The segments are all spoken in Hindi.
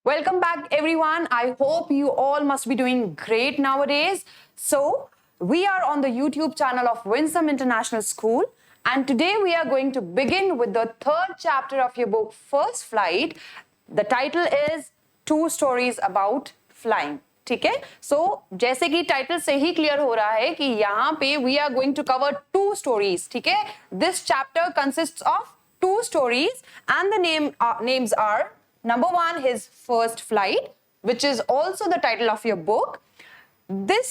Welcome back, everyone. I hope you all must be doing great nowadays. So, we are on the YouTube channel of Winsome International School, and today we are going to begin with the third chapter of your book, First Flight. The title is Two Stories About Flying. ठीक है, सो जैसे कि टाइटल से ही क्लियर हो रहा है कि यहाँ पे we are going to cover two stories. ठीक है, this chapter consists of two stories and the names are number one, his first flight, which is also the title of your book. This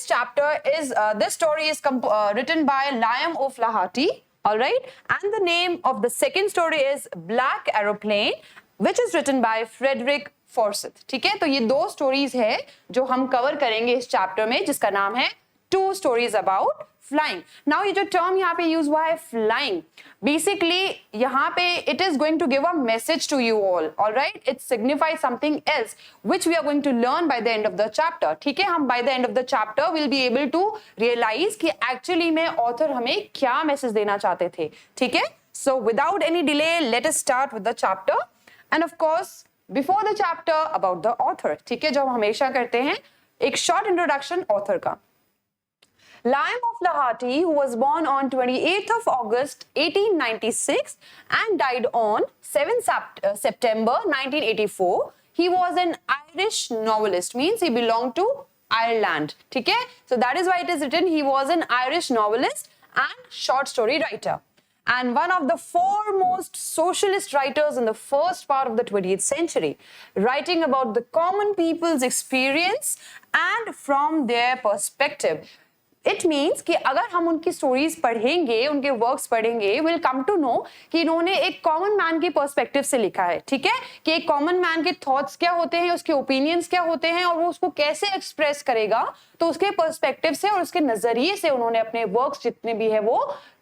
story is written by Liam O'Flaherty, all right, and the name of the second story is Black Aeroplane, which is written by Frederick Forsyth. ठीक है, तो ये दो स्टोरीज है जो हम कवर करेंगे इस चैप्टर में, जिसका नाम है two stories about flying. Now ये जो टर्म यहाँ पे यूज हुआ है फ्लाइंग, बेसिकली यहाँ पे it is going to give a message to you all right. It signifies something else which we are going to learn by the end of the chapter. ठीक है, हम by the end of the chapter will be able to realise कि एक्चुअली में ऑथर हमें क्या मैसेज देना चाहते थे. ठीक है, so without any delay let us start with the chapter and of course before the chapter about the author. ठीक है, जो हम हमेशा करते हैं, एक शॉर्ट इंट्रोडक्शन ऑथर का. Liam O'Flaherty, who was born on 28th of August 1896 and died on 7th September 1984, he was an Irish novelist, means he belonged to Ireland. ठीक है, so that is why it is written he was an Irish novelist and short story writer, and one of the foremost socialist writers in the first part of the 20th century, writing about the common people's experience and from their perspective. It means कि अगर हम उनकी स्टोरीज पढ़ेंगे, उनके वर्क्स पढ़ेंगे, विल कम टू नो कि इन्होंने एक कॉमन मैन के पर्सपेक्टिव से लिखा है. ठीक है, कि एक कॉमन मैन के थॉट्स क्या होते हैं, उसके ओपिनियंस क्या होते हैं और वो उसको कैसे एक्सप्रेस करेगा, तो उसके पर्सपेक्टिव से और उसके नजरिए से उन्होंने अपने वर्क्स जितने भी है वो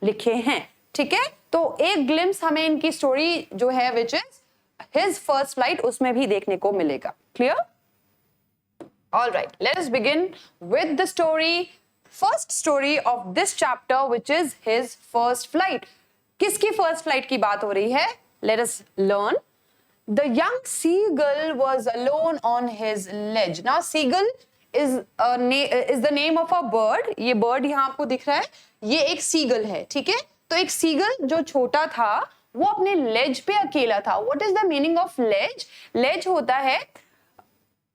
लिखे हैं. ठीक है, तो एक ग्लिम्स हमें इनकी स्टोरी जो है which is his first flight, उसमें भी देखने को मिलेगा. Clear? Alright, let us begin with the story. First story of this chapter, which is his first flight. किसकी first flight की बात हो रही है? Let us learn. The young seagull was alone on his ledge. Now seagull is the name of a bird. ये bird यहाँ आपको दिख रहा है, ये एक seagull है. ठीक है, तो एक seagull जो छोटा था वो अपने ledge पे अकेला था. What is the meaning of ledge? Ledge होता है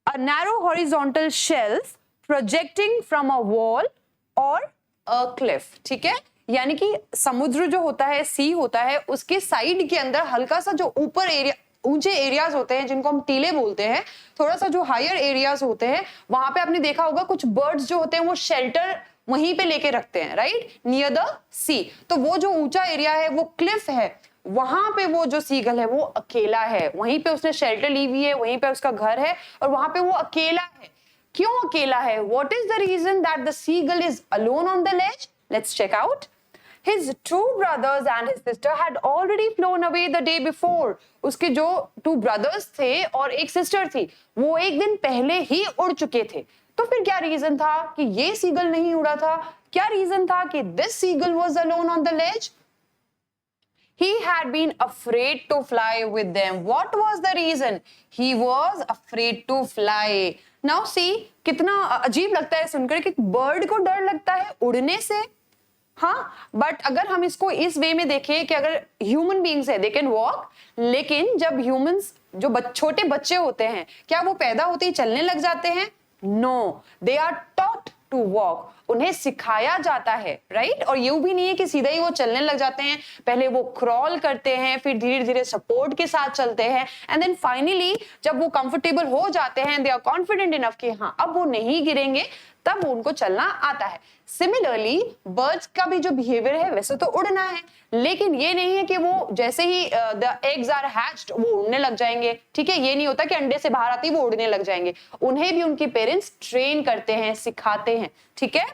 a narrow horizontal shelf projecting from a wall और अ क्लिफ. ठीक है, यानी कि समुद्र जो होता है, सी होता है, उसके साइड के अंदर हल्का सा जो ऊपर एरिया, ऊंचे एरियाज होते हैं जिनको हम टीले बोलते हैं, थोड़ा सा जो हायर एरियाज होते हैं, वहां पे आपने देखा होगा कुछ बर्ड्स जो होते हैं वो शेल्टर वहीं पे लेके रखते हैं, राइट, नियर द सी. तो वो जो ऊंचा एरिया है वो क्लिफ है, वहां पे वो जो सीगल है वो अकेला है, वहीं पे उसने शेल्टर ली हुई है, वहीं पे उसका घर है और वहां पे वो अकेला है. क्यों अकेला है? What is the reason that the seagull is alone on the ledge? Let's check out. His two brothers and his sister had already flown away the day before. उसके जो two brothers थे और एक sister थी, वो एक दिन पहले ही उड़ चुके थे. तो फिर क्या रीजन था कि ये seagull नहीं उड़ा था? क्या रीजन था कि this seagull was alone on the ledge? He had been afraid to fly with them. What was the reason? He was afraid to fly. Now see, कितना अजीब लगता है सुनकर कि बर्ड को डर लगता है उड़ने से. हाँ, बट अगर हम इसको इस वे में देखें कि अगर ह्यूमन बीइंग्स है, दे कैन वॉक, लेकिन जब ह्यूमंस जो छोटे बच्चे होते हैं, क्या वो पैदा होते ही चलने लग जाते हैं? No, they are taught to walk. उन्हें सिखाया जाता है, राइट. और ये भी नहीं है कि सीधा ही वो चलने लग जाते हैं, पहले वो क्रॉल करते हैं, फिर धीरे धीरे सपोर्ट के साथ चलते हैं, एंड देन फाइनली जब वो कंफर्टेबल हो जाते हैं, दे आर कॉन्फिडेंट इनफ कि हाँ अब वो नहीं गिरेंगे, तब उनको चलना आता है. सिमिलरली बर्ड्स का भी जो बिहेवियर है वैसे तो उड़ना है, लेकिन ये नहीं है कि वो जैसे ही द एग्स आर हैच्ड वो उड़ने लग जाएंगे. ठीक है, ये नहीं होता कि अंडे से बाहर आते ही वो उड़ने लग जाएंगे. उन्हें भी उनके पेरेंट्स ट्रेन करते हैं, सिखाते हैं. ठीक है,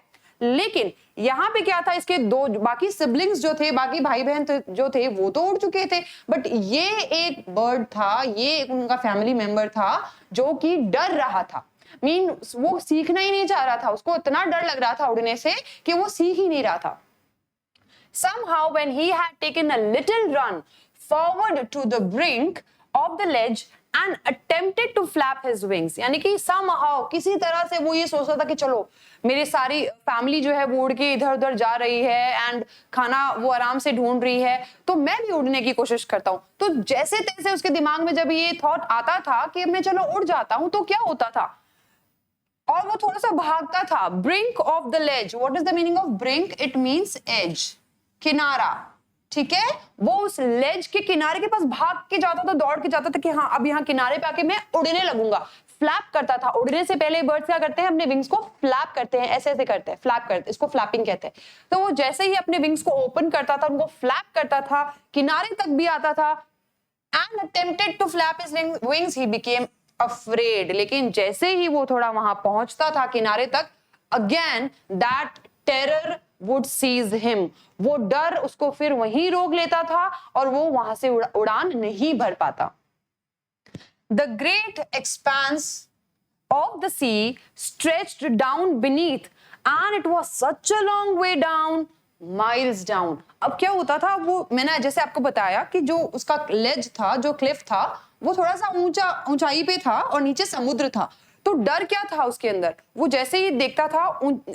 लेकिन यहाँ पे क्या था, इसके दो बाकी सिबलिंग्स जो थे, बाकी भाई बहन जो थे वो तो उड़ चुके थे, बट ये एक बर्ड था, ये एक उनका फैमिली मेंबर था जो कि डर रहा था. मीन वो सीखना ही नहीं चाह रहा था, उसको इतना डर लग रहा था उड़ने से कि वो सीख ही नहीं रहा था. Somehow when he had taken a little run forward to the brink of the ledge and attempted to flap his wings, यानी कि somehow किसी तरह से वो ये सोचता था कि चलो मेरी सारी फैमिली जो है वो उड़ के इधर उधर जा रही है एंड खाना वो आराम से ढूंढ रही है, तो मैं भी उड़ने की कोशिश करता हूँ। तो जैसे तैसे उसके दिमाग में जब ये थॉट आता था कि मैं चलो उड़ जाता हूँ, तो क्या होता था, और वो थोड़ा सा भागता था। Brink of the ledge, what is the meaning of brink? It means edge, किनारा, ठीक है। वो उस लेज के किनारे के पास भाग के जाता था, दौड़ के जाता था कि हाँ अब यहाँ किनारे पे आके मैं उड़ने लगूंगा। फ्लैप करता था। उड़ने से पहले बर्ड्स क्या करते हैं, अपने विंग्स को फ्लैप करते हैं, ऐसे ऐसे करते हैं, फ्लैप करते हैं, इसको फ्लैपिंग कहते हैं। तो वो जैसे ही अपने विंग्स को ओपन करता था, उनको फ्लैप करता था, किनारे तक भी आता था, and attempted to flap his wings, he became afraid. लेकिन जैसे ही वो थोड़ा वहां पहुंचता था किनारे तक, again that terror would seize him, वो डर उसको फिर वहीं रोक लेता था और वो वहां से उड़ान नहीं भर पाता। The great expanse of the sea stretched down beneath and it was such a long way down, miles down। अब क्या होता था, वो मैंने जैसे आपको बताया कि जो उसका लेज था, जो क्लिफ था, वो थोड़ा सा ऊंचाई पे था और नीचे समुद्र था। तो डर क्या था उसके अंदर, वो जैसे ही देखता था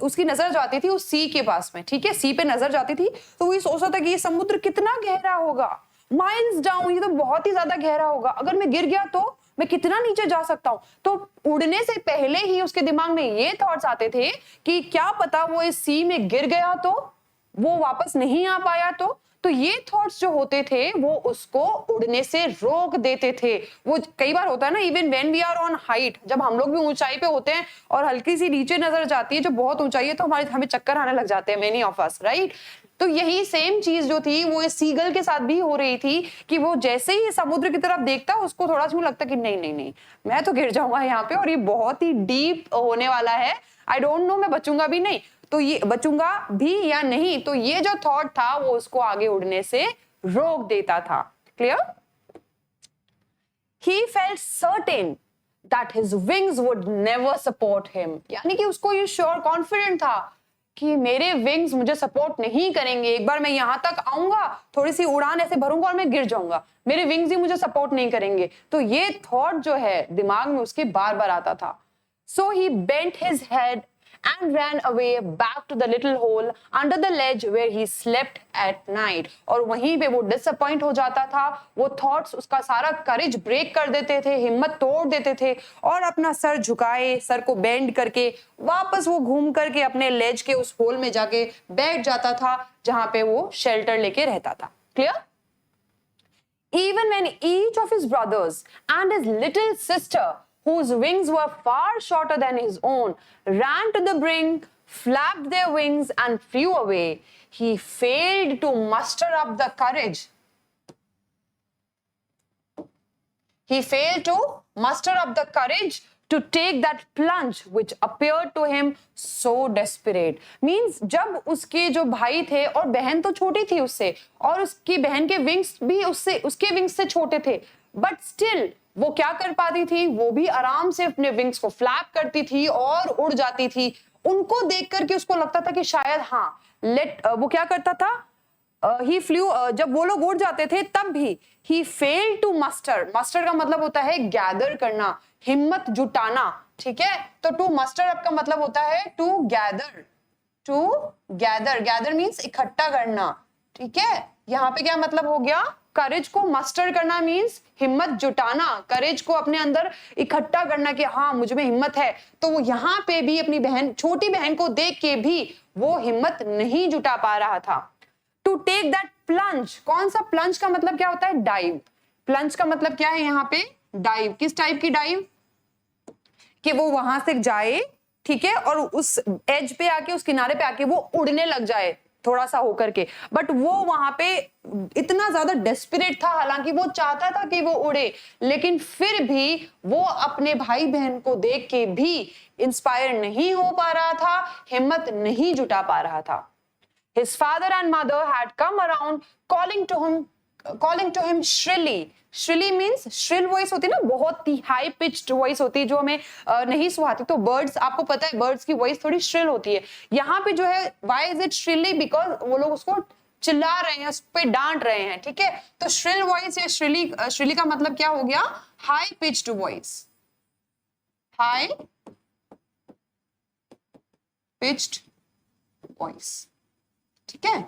उसकी नजर जाती थी उस सी के पास में, ठीक है, सी पे नजर जाती थी, तो वो ये सोचता था कि ये समुद्र कितना गहरा होगा, माइल्स डाउन, ये तो बहुत ही ज्यादा गहरा होगा, अगर मैं गिर गया तो मैं कितना नीचे जा सकता हूँ। तो उड़ने से पहले ही उसके दिमाग में ये थॉट्स आते थे कि क्या पता वो इस सी में गिर गया तो, वो वापस नहीं आ पाया तो ये थॉट्स जो होते थे वो उसको उड़ने से रोक देते थे। वो कई बार होता है ना, even when we are on height, जब हम लोग भी ऊंचाई पे होते हैं और हल्की सी नीचे नजर जाती है जो बहुत ऊंचाई है, तो हमें चक्कर आने लग जाते हैं, मेनी ऑफ अस, राइट। तो यही सेम चीज जो थी वो इस सीगल के साथ भी हो रही थी कि वो जैसे ही समुद्र की तरफ देखता, उसको थोड़ा सा लगता कि नहीं नहीं नहीं, मैं तो गिर जाऊंगा यहाँ पे और ये बहुत ही डीप होने वाला है, आई डोंट नो मैं बचूंगा भी नहीं, तो ये बचूंगा भी या नहीं। तो ये जो थॉट था वो उसको आगे उड़ने से रोक देता था। Clear? He felt certain that his wings would never support him, यानी कि उसको ये श्योर कॉन्फिडेंट था कि मेरे विंग्स मुझे सपोर्ट नहीं करेंगे, एक बार मैं यहां तक आऊंगा, थोड़ी सी उड़ान ऐसे भरूंगा और मैं गिर जाऊंगा, मेरे विंग्स ही मुझे सपोर्ट नहीं करेंगे। तो ये थॉट जो है दिमाग में उसके बार बार आता था। So he bent his head and ran away back to the little hole under the ledge where he slept at night। और वहीं पे वो डिसअपॉइंट हो जाता था, वो थॉट्स उसका सारा करेज ब्रेक कर देते थे, हिम्मत तोड़ देते थे, और अपना सर झुकाए, सर को बेंड करके वापस वो घूम करके अपने लेज के उस होल में जाके बैठ जाता था जहां पे वो शेल्टर लेके रहता था। Clear? Even when each of his brothers and his little sister, whose wings were far shorter than his own, ran to the brink, flapped their wings and flew away, he failed to muster up the courage. He failed to muster up the courage to take that plunge which appeared to him so desperate। Means जब उसके जो भाई थे, और बहन तो छोटी थी उससे, और उसकी बहन के विंग्स भी उसके विंग्स से छोटे थे, बट स्टिल वो क्या कर पाती थी, वो भी आराम से अपने विंग्स को फ्लैप करती थी और उड़ जाती थी। उनको देख करके उसको लगता था कि शायद वो क्या करता था, ही फ्लू, जब वो लोग उड़ जाते थे तब भी ही फेल्ड टू मस्टर का मतलब होता है गैदर करना, हिम्मत जुटाना, ठीक है। तो टू मस्टर अप का मतलब होता है टू गैदर मींस इकट्ठा करना, ठीक है। यहाँ पे क्या मतलब हो गया, करेज को मस्टर करना मींस हिम्मत जुटाना, करेज को अपने अंदर इकट्ठा करना कि हाँ मुझ में हिम्मत है। तो वो यहाँ पे भी अपनी छोटी बहन को देख के भी वो हिम्मत नहीं जुटा पा रहा था। टू टेक दैट प्लंज, कौन सा प्लंज का मतलब क्या होता है, डाइव। प्लंज का मतलब क्या है यहाँ पे, डाइव। किस टाइप की डाइव, कि वो वहां से जाए, ठीक है, और उस एज पे आके, उस किनारे पे आके वो उड़ने लग जाए थोड़ा सा होकर के। बट वो वहां पे इतना ज्यादा डेस्परेट था, हालांकि वो चाहता था कि वो उड़े, लेकिन फिर भी वो अपने भाई बहन को देख के भी इंस्पायर नहीं हो पा रहा था, हिम्मत नहीं जुटा पा रहा था। His father and mother had come around calling to him shrilly। shrilly means shrill voice होती है ना, बहुत ही हाई पिच्ड वॉइस होती है जो हमें नहीं सुहाती। तो बर्ड्स, आपको पता है बर्ड्स की वॉइस थोड़ी श्रिल होती है। यहाँ पे जो है why is it shrilly, because वो लोग उसको चिल्ला रहे हैं, उस पे डांट रहे हैं, ठीक है। तो श्रिल वॉइस या श्रिली का मतलब क्या हो गया, high pitched voice. High pitched voice, ठीक है।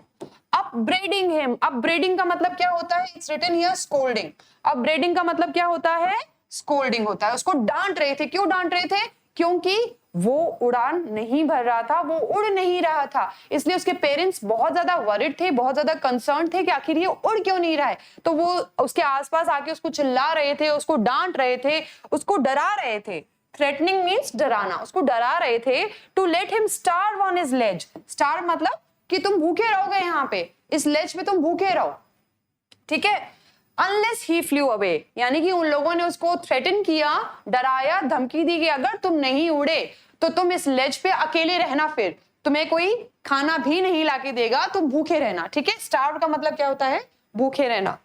अपब्रेडिंग हिम, अपब्रेडिंग का मतलब क्या होता है? It's written here scolding. Upbraiding का मतलब क्या होता है? स्कोल्डिंग होता है। उसको डांट रहे थे। क्यों डांट रहे थे? क्योंकि वो उड़ान नहीं भर रहा था, वो उड़ नहीं रहा था, इसलिए उसके पेरेंट्स बहुत ज्यादा वरिड थे, बहुत ज्यादा कंसर्न थे कि आखिर ये उड़ क्यों नहीं रहा है। तो वो उसके आसपास आके उसको चिल्ला रहे थे, उसको डांट रहे थे, उसको डरा रहे थे। थ्रेटनिंग मीन्स डराना, उसको डरा रहे थे। To let him starve on his ledge, starve मतलब कि तुम भूखे रहोगे, यहाँ पे इस लेज पे तुम भूखे रहो, ठीक है। अनलेस ही फ्लू अवे, यानी कि उन लोगों ने उसको थ्रेटन किया, डराया, धमकी दी कि अगर तुम नहीं उड़े तो तुम इस लेज पे अकेले रहना, फिर तुम्हें कोई खाना भी नहीं लाके देगा, तुम भूखे रहना, ठीक है। स्टार्व का मतलब क्या होता है? भूखे रहना।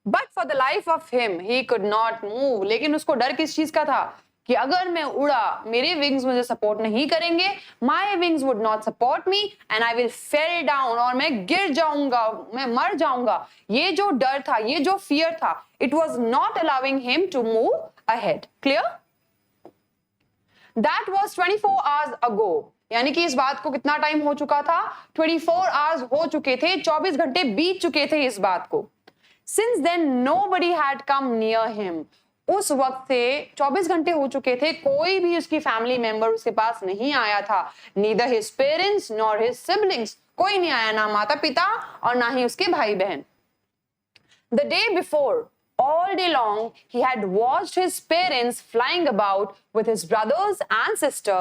But for the life of him he could not move, लेकिन उसको डर किस चीज का था? कि अगर मैं उड़ा, मेरे विंग्स मुझे सपोर्ट नहीं करेंगे, my wings would not support me and I will fell down, और मैं गिर जाऊंगा, मैं मर जाऊंगा। ये जो डर था, ये जो फियर था, it was not allowing him to move ahead. Clear? That was 24 hours ago, यानी कि इस बात को कितना टाइम हो चुका था? 24 आवर्स हो चुके थे, 24 घंटे बीत चुके थे इस बात को। Since then nobody had come near him, उस वक्त से 24 घंटे हो चुके थे, कोई भी उसकी फैमिली मेंबर उसके पास नहीं आया था। Neither his parents nor his siblings, कोई नहीं आया, ना माता पिता और ना ही उसके भाई बहन। The day before, all day long, he had watched his parents flying about with his brothers and sister,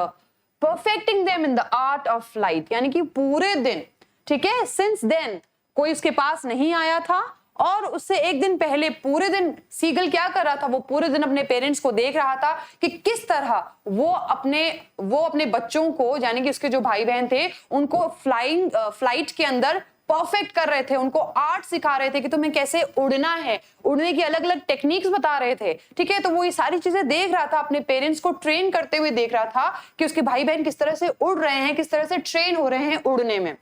perfecting them in the art of flight, यानी कि पूरे दिन, ठीक है। Since then, कोई उसके पास नहीं आया था, और उससे एक दिन पहले पूरे दिन सीगल क्या कर रहा था? वो पूरे दिन अपने पेरेंट्स को देख रहा था कि किस तरह वो अपने बच्चों को, यानी कि उसके जो भाई बहन थे, उनको फ्लाइट के अंदर परफेक्ट कर रहे थे, उनको आर्ट सिखा रहे थे कि तुम्हें कैसे उड़ना है, उड़ने की अलग अलग टेक्निक्स बता रहे थे, ठीक है। तो वो ये सारी चीजें देख रहा था, अपने पेरेंट्स को ट्रेन करते हुए देख रहा था कि उसके भाई बहन किस तरह से उड़ रहे हैं, किस तरह से ट्रेन हो रहे हैं उड़ने में।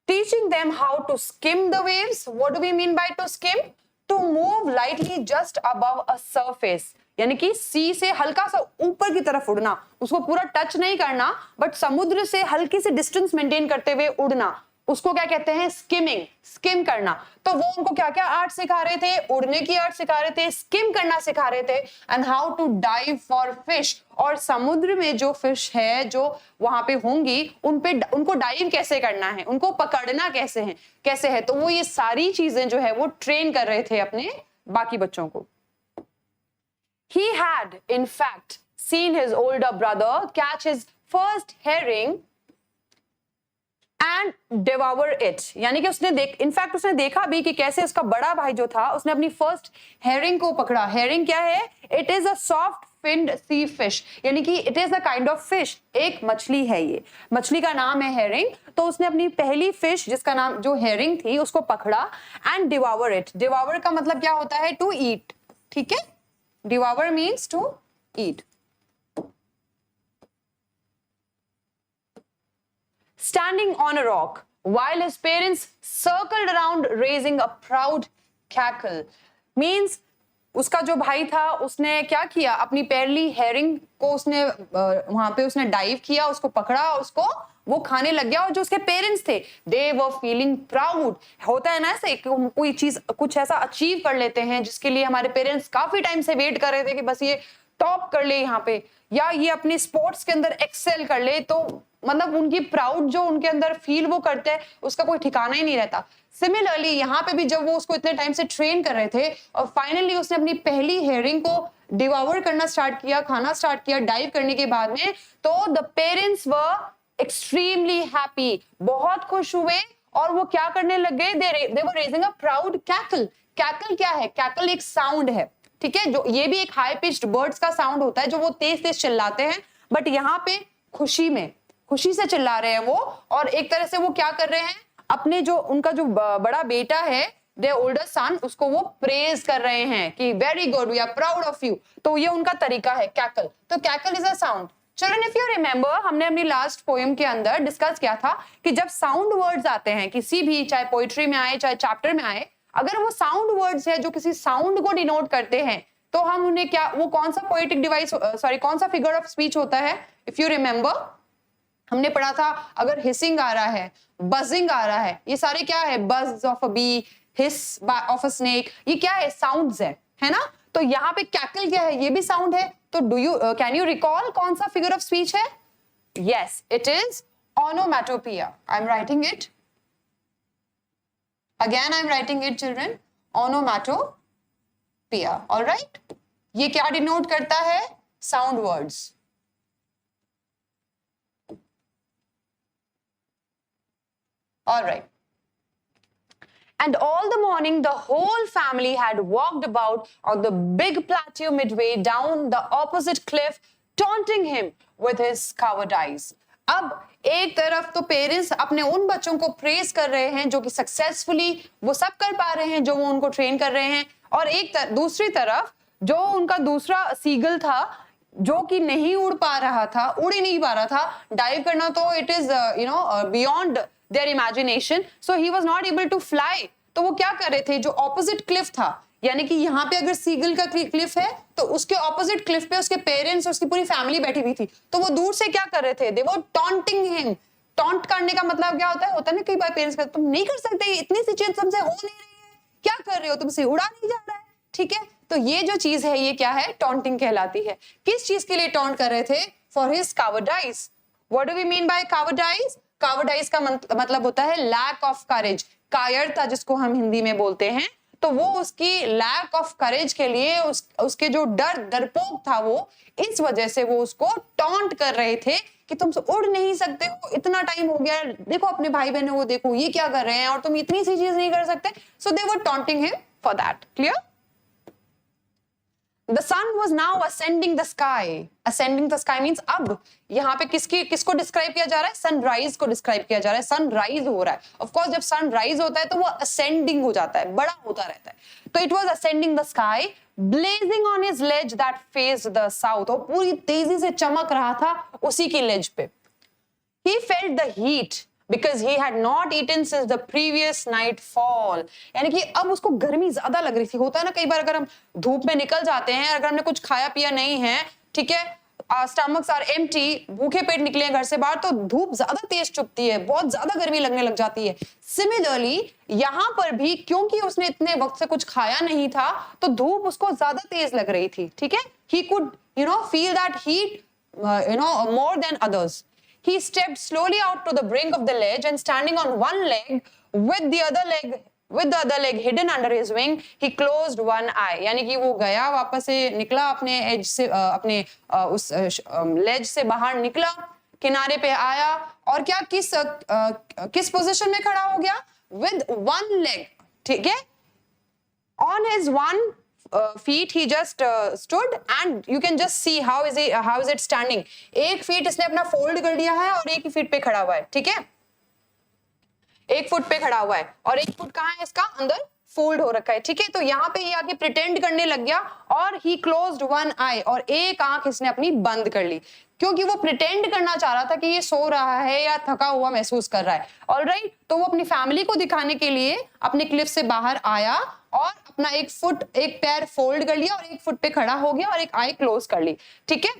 Teaching them how to skim the waves. What do we mean by to skim? To move lightly just above a surface. यानी कि सी से हल्का सा ऊपर की तरफ उड़ना, उसको पूरा टच नहीं करना, बट समुद्र से हल्की सी डिस्टेंस मेंटेन करते हुए उड़ना, उसको क्या कहते हैं? स्किमिंग, स्किम करना। तो वो उनको क्या क्या आर्ट सिखा रहे थे? उड़ने की आर्ट सिखा रहे थे, स्किम करना सिखा रहे थे, and how to dive for fish, और समुद्र में जो फिश है जो वहां पे होंगी उनको डाइव कैसे करना है, उनको पकड़ना कैसे है। तो वो ये सारी चीजें जो है वो ट्रेन कर रहे थे अपने बाकी बच्चों को। He had in fact seen his older brother catch his first herring and devour it, यानी कि उसने देखा भी कि कैसे उसका बड़ा भाई जो था, उसने अपनी फर्स्ट हेरिंग को पकड़ा। हेरिंग क्या है? It is a soft finned sea fish, यानी कि it is a kind of fish, एक मछली है, ये मछली का नाम है हेरिंग। तो उसने अपनी पहली फिश जिसका नाम जो हेरिंग थी उसको पकड़ा एंड डिवावर इट। डिवावर का मतलब क्या होता है? टू ईट, ठीक है। Devour means to eat. Standing on a rock while his parents circled around raising a proud cackle, means उसका जो भाई था उसने क्या किया? अपनी पहली हेरिंग को उसने वहां पे उसने डाइव किया, उसको पकड़ा, उसको वो खाने लग गया। और जो उसके पेरेंट्स थे, दे वर फीलिंग प्राउड। होता है ना ऐसे कि हम कोई चीज कुछ ऐसा अचीव कर लेते हैं जिसके लिए हमारे पेरेंट्स काफी टाइम से वेट कर रहे थे कि बस ये टॉप कर ले यहाँ पे, या ये अपने स्पोर्ट्स के अंदर एक्सेल कर ले, तो मतलब उनकी प्राउड जो उनके अंदर फील वो करते हैं उसका कोई ठिकाना ही नहीं रहता। सिमिलरली यहाँ पे भी जब वो उसको इतने टाइम से ट्रेन कर रहे थे और फाइनली उसने अपनी पहली हेरिंग को डिवावर करना स्टार्ट किया, खाना स्टार्ट किया डाइव करने के बाद में, तो the parents were extremely happy, बहुत खुश हुए और वो क्या करने लग गए? They were raising a proud cackle. Cackle क्या है? कैकल एक साउंड है, ठीक है, जो ये भी एक हाई पिच्ड बर्ड्स का साउंड होता है जो वो तेज तेज चिल्लाते हैं, बट यहाँ पे खुशी से चिल्ला रहे हैं वो। और एक तरह से वो क्या कर रहे हैं? अपने जो उनका जो बड़ा बेटा है, their older son, उसको वो प्रेज कर रहे हैं कि very good, we are proud of you. तो ये उनका तरीका है कैकल। तो cackle is a sound. Children, if you remember, हमने अपनी लास्ट पोएम के अंदर डिस्कस किया था कि जब साउंड वर्ड्स आते हैं किसी भी, चाहे पोइट्री में आए चाहे चैप्टर में आए, अगर वो साउंड वर्ड्स है जो किसी साउंड को डिनोट करते हैं, तो हम उन्हें क्या, वो कौन सा पोएटिक डिवाइस, सॉरी कौन सा फिगर ऑफ स्पीच होता है? इफ यू रिमेंबर, हमने पढ़ा था अगर हिसिंग आ रहा है, बजिंग आ रहा है, ये सारे क्या है? Buzz of a bee, hiss of a snake, ये क्या है? साउंड्स है ना? तो यहाँ पे कैकल क्या है? ये भी साउंड है। तो do you can you recall कौन सा फिगर ऑफ स्पीच है? Yes, it is onomatopoeia. I'm writing it. Again, I'm writing it, children. Onomatopoeia. All right? ये क्या डिनोट करता है? Sound words. All right. And all the morning, the whole family had walked about on the big plateau midway down the opposite cliff, taunting him with his coward eyes. अब एक तरफ तो पेरेंट्स अपने उन बच्चों को प्रेज कर रहे हैं जो कि सक्सेसफुली वो सब कर पा रहे हैं जो वो उनको ट्रेन कर रहे हैं, और दूसरी तरफ जो उनका दूसरा सीगल था जो कि नहीं उड़ पा रहा था, उड़ ही नहीं पा रहा था, डाइव करना तो it is beyond their imagination, so he was not able to fly. तो वो क्या कर रहे थे? जो ऑपोजिट क्लिफ था, यानी कि यहाँ पे अगर सीगल का क्लिफ है तो उसके ऑपोजिट क्लिफ पे उसके पेरेंट्स और उसकी पूरी फैमिली बैठी हुई थी, तो वो दूर से क्या कर रहे थे? दे वर टॉन्टिंग हिम। टॉन्ट करने का मतलब क्या होता है? होता है ना कई बार पेरेंट्स कहते तुम नहीं कर सकते, इतनी सी चीज तुमसे हो नहीं रही है, क्या कर रहे हो, तुमसे उड़ा नहीं जा रहा है, ठीक है? तो ये जो चीज है ये क्या है? टॉन्टिंग कहलाती है। किस चीज के लिए टॉन्ट कर रहे थे? For his cowardice. What do we mean by cowardice? Cowardice का मतलब होता है लैक ऑफ करेज, कायरता जिसको हम हिंदी में बोलते हैं। तो वो उसकी लैक ऑफ करेज के लिए उसके जो डरपोक था, वो इस वजह से वो उसको टॉन्ट कर रहे थे कि तुम उड़ नहीं सकते हो, इतना टाइम हो गया, देखो अपने भाई बहन को, देखो ये क्या कर रहे हैं और तुम इतनी सी चीज नहीं कर सकते। So they were taunting him for that. Clear? The sun was now ascending the sky. Ascending the sky means अब यहाँ पे किसको डिस्क्राइब किया जा रहा है? सनराइज को डिस्क्राइब किया जा रहा है। सनराइज हो रहा है। ऑफ कोर्स जब सनराइज होता है तो वो असेंडिंग हो जाता है, बड़ा होता रहता है। तो it was ascending the sky, blazing on his ledge that faced the south, और पूरी तेजी से चमक रहा था उसी की लेज पे। He felt the heat because he had not eaten since the previous night fall. यानी कि अब उसको गर्मी ज्यादा लग रही थी। होता है ना कई बार अगर हम धूप में निकल जाते हैं, अगर हमने कुछ खाया पिया नहीं है, ठीक है, स्टमक्स आर एम्प्टी, भूखे पेट निकले घर से बाहर, तो धूप ज्यादा तेज चुभती है, बहुत ज्यादा गर्मी लगने लग जाती है। सिमिलरली यहाँ पर भी क्योंकि उसने इतने वक्त से कुछ खाया नहीं था तो धूप उसको ज्यादा तेज लग रही थी, ठीक है। He could feel that heat more than others. He stepped slowly out to the brink of the ledge and standing on one leg with the other leg hidden under his wing, he closed one eye. यानी कि वो गया, वापस से निकला अपने एज से, अपने उस लेज से बाहर निकला, किनारे पे आया और क्या किस पोजीशन में खड़ा हो गया? With one leg, ठीक है। On his one feet he just stood and you can just see how is it standing. एक फीट इसने अपना फोल्ड कर दिया है और एक ही फीट पे खड़ा हुआ है, ठीक है, एक फुट पे खड़ा हुआ है और एक फुट कहाँ है इसका? अंदर फोल्ड हो रखा है, ठीक है। तो यहाँ पे ये आके प्रिटेंड करने लग गया और ही क्लोज्ड वन आई, और एक आंख इसने अपनी बंद कर ली, क्योंकि वो प्रिटेंड करना चाह रहा था कि ये सो रहा है या थका हुआ महसूस कर रहा है। ऑलराइट, तो वो अपनी फैमिली को दिखाने के लिए अपने क्लिफ से बाहर आया और अपना एक पैर फोल्ड कर लिया और एक फुट पे खड़ा हो गया और एक आई क्लोज कर ली, ठीक है।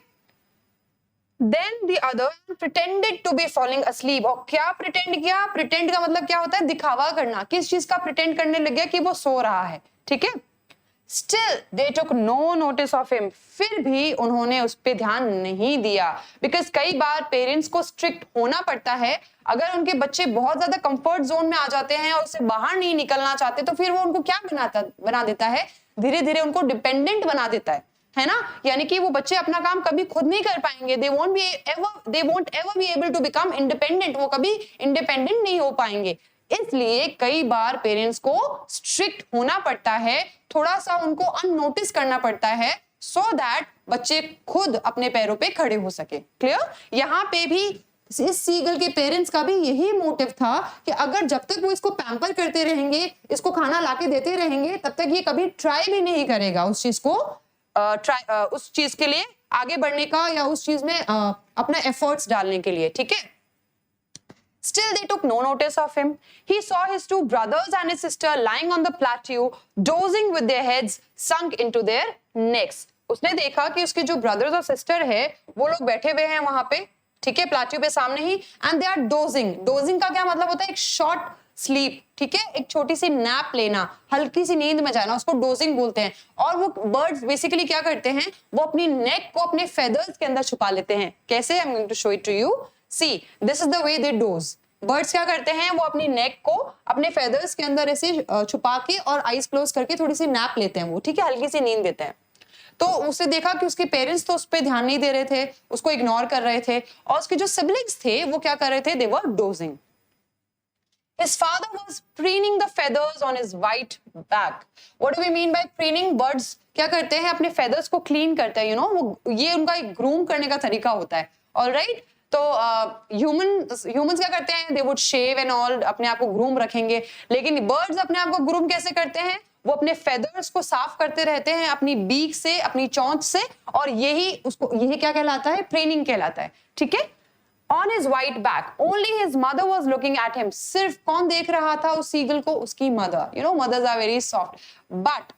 Then the other pretended to be falling asleep. और क्या प्रिटेंड किया? प्रिटेंड का मतलब क्या होता है? दिखावा करना। किस चीज का प्रिटेंड करने लग गया? कि वो सो रहा है, ठीक है। Still they took no notice of him. फिर भी उन्होंने उस पे ध्यान नहीं दिया, बिकॉज कई बार पेरेंट्स को स्ट्रिक्ट होना पड़ता है। अगर उनके बच्चे बहुत ज्यादा कंफर्ट जोन में आ जाते हैं और उससे बाहर नहीं निकलना चाहते तो फिर वो उनको क्या बना देता है? धीरे धीरे उनको डिपेंडेंट बना देता है ना। यानी कि वो बच्चे अपना काम कभी खुद नहीं कर पाएंगे। they won't ever be able to become independent. वो कभी इंडिपेंडेंट नहीं हो पाएंगे। इसलिए कई बार पेरेंट्स को स्ट्रिक्ट होना पड़ता है, थोड़ा सा उनको अननोटिस करना पड़ता है, सो दैट बच्चे खुद अपने पैरों पे खड़े हो सके। क्लियर? यहाँ पे भी इस सीगल के पेरेंट्स का भी यही मोटिव था कि अगर जब तक वो इसको पैम्पर करते रहेंगे, इसको खाना लाके देते रहेंगे, तब तक ये कभी ट्राई भी नहीं करेगा उस चीज को, उस चीज के लिए आगे बढ़ने का या उस चीज में अपना एफर्ट्स डालने के लिए, ठीक है। Still they took no notice of him. He saw his two brothers and his sister lying on the plateau, dozing with their heads sunk into their next उसने देखा कि उसके जो ब्रदर्स और सिस्टर है वो लोग बैठे हुए हैं वहां पे, ठीक है, प्लाट्यू पे सामने ही, and they are dozing. Dozing का क्या मतलब होता है? एक शॉर्ट स्लीप, ठीक है, एक छोटी सी नैप लेना, हल्की सी नींद में जाना, उसको डोजिंग बोलते हैं। और वो बर्ड्स बेसिकली क्या करते हैं, वो अपनी नेक को अपने फेदर्स के अंदर छुपा लेते हैं। कैसे? I am going to show it to you. See, this is the way they does. Birds क्या करते हैं, वो अपनी नेक को अपने फेदर्स के अंदर ऐसे छुपा के और आईज क्लोज करके थोड़ी सी नैप लेते हैं वो, ठीक है, हल्की सी नींद देते हैं। तो उसने देखा कि उसके पेरेंट्स तो उस पर ध्यान नहीं दे रहे थे, उसको इग्नोर कर रहे थे, और उसके जो सिबलिंग्स थे वो क्या कर रहे थे, दे वर dosing. His father was preening the feathers on his white back. What do we mean by preening? Birds क्या करते हैं, अपने feathers को clean करते हैं, वो ये उनका एक groom करने का तरीका होता है। Alright? तो humans क्या करते हैं, they would shave and all, अपने आप को groom रखेंगे। लेकिन birds अपने आप को groom कैसे करते हैं? वो अपने feathers को साफ करते रहते हैं अपनी beak से, अपनी चोंच से, और यही क्या कहलाता है, preening कहलाता है, ठीक है। On his white back, only his mother was looking at him. सिर्फ कौन देख रहा था उस सीगल को? उसकी mother. Mothers are very soft. But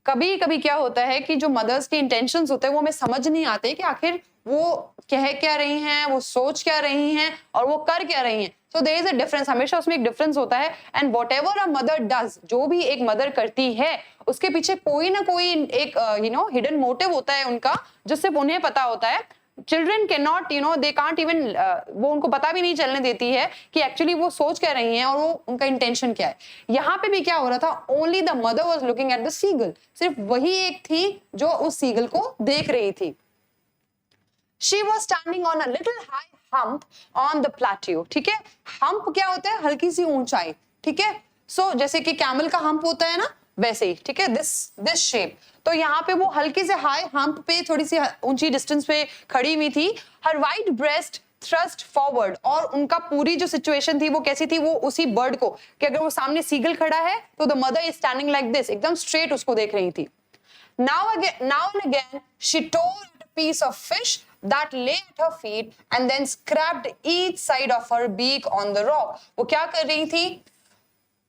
कभी कभी क्या होता है कि जो मदर्स के इंटेंशंस होते हैं वो हमें समझ नहीं आते कि आखिर वो कह क्या रही हैं, वो सोच क्या रही हैं, और वो कर क्या रही हैं। So there is a difference, हमेशा उसमें एक डिफरेंस होता है। And whatever a mother does, जो भी एक मदर करती है, उसके पीछे कोई ना कोई एक हिडन मोटिव होता है उनका, जो सिर्फ उन्हें पता होता है। Children can not, they can't even, वो उनको पता भी नहीं चलने देती है कि एक्चुअली वो सोच क्या रही हैं और वो उनका इंटेंशन क्या है। यहाँ पे भी क्या हो रहा था, only the mother was looking at the seagull, सिर्फ वही एक थी जो उस सीगल को देख रही थी। She was standing on a little high hump on the plateau, ठीक है। हम्प क्या होता है, हल्की सी ऊंचाई, ठीक है। सो जैसे कि कैमल का हम्प होता है ना, वैसे ही, ठीक है, दिस शेप। तो यहाँ पे वो हल्के से हाई हम्प पे थोड़ी सी ऊंची डिस्टेंस पे खड़ी हुई थी। हर वाइट ब्रेस्ट थ्रस्ट फॉरवर्ड, और उनका पूरी जो सिचुएशन थी वो कैसी थी, वो उसी बर्ड को, कि अगर वो सामने सीगल खड़ा है तो the mother is standing like this, एकदम स्ट्रेट उसको देख रही थी। Now and again she tore a piece of fish that lay at her feet and then scraped each side of her beak on the rock. वो क्या कर रही थी,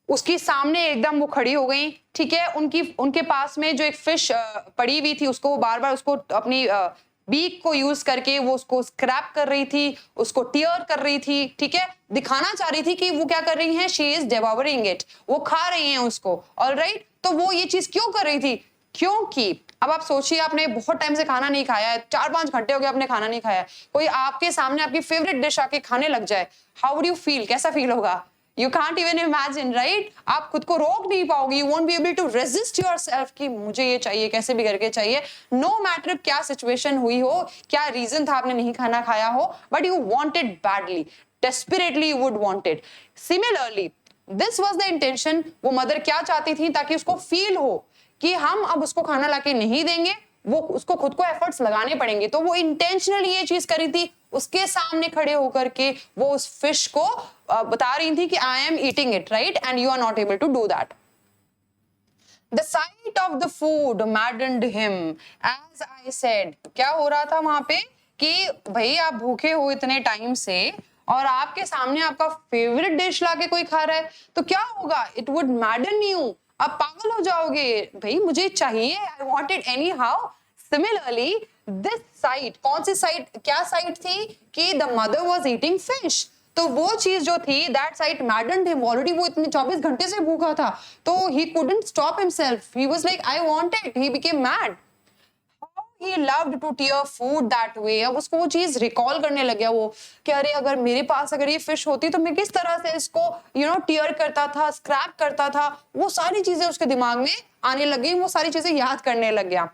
उसकी सामने एकदम वो खड़ी हो गई, ठीक है। उनके पास में जो एक फिश पड़ी हुई थी, उसको वो बार बार उसको अपनी बीक को यूज करके वो उसको स्क्रैप कर रही थी, उसको टियर कर रही थी, ठीक है, दिखाना चाह रही थी कि वो क्या कर रही हैं, शी इज डेवोरिंग इट, वो खा रही हैं उसको। ऑलराइट, तो वो ये चीज क्यों कर रही थी, क्योंकि अब आप सोचिए, आपने बहुत टाइम से खाना नहीं खाया है, 4-5 घंटे हो गए आपने खाना नहीं खाया, कोई आपके सामने आपकी फेवरेट डिश आके खाने लग जाए, हाउ वुड यू फील, कैसा फील होगा? You can't even imagine, right? आप खुद को रोक नहीं पाओगे, you won't be able to resist yourself कि मुझे ये चाहिए, कैसे भी करके चाहिए, no matter क्या सिचुएशन हुई हो, क्या रीजन था आपने नहीं खाना खाया हो, but you want it badly, desperately you would want it. Similarly, this was the intention, वो मदर क्या चाहती थी, ताकि उसको फील हो कि हम अब उसको खाना लाके नहीं देंगे, वो उसको खुद को एफर्ट्स लगाने पड़ेंगे। तो वो इंटेंशनली ये चीज करी थी, उसके सामने खड़े होकर के वो उस फिश को बता रही थी कि I am eating it, right, and you are not able to do that. The sight of the food maddened him, as I said. क्या हो रहा था वहां पे कि भाई आप भूखे हो इतने टाइम से और आपके सामने आपका फेवरेट डिश लाके कोई खा रहा है, तो क्या होगा, इट वुड मैडन यू, आप पागल हो जाओगे, भाई मुझे चाहिए, I want it any how. Similarly this site, कौन सी साइट, क्या साइट थी कि the mother was eating fish, तो वो चीज जो थी, दैट साइट मैडन्ड हिम, ऑलरेडी वो इतने 24 घंटे से भूखा था, तो he couldn't stop himself, he was like I want it, he became mad. He loved to tear food that way. अब उसको वो चीज रिकॉल करने लग गया वो कि अरे अगर मेरे पास अगर ये फिश होती तो मैं किस तरह से इसको टीयर करता था, स्क्रैप करता था, वो सारी चीजें उसके दिमाग में आने लग गई, वो सारी चीजें याद करने लग गया।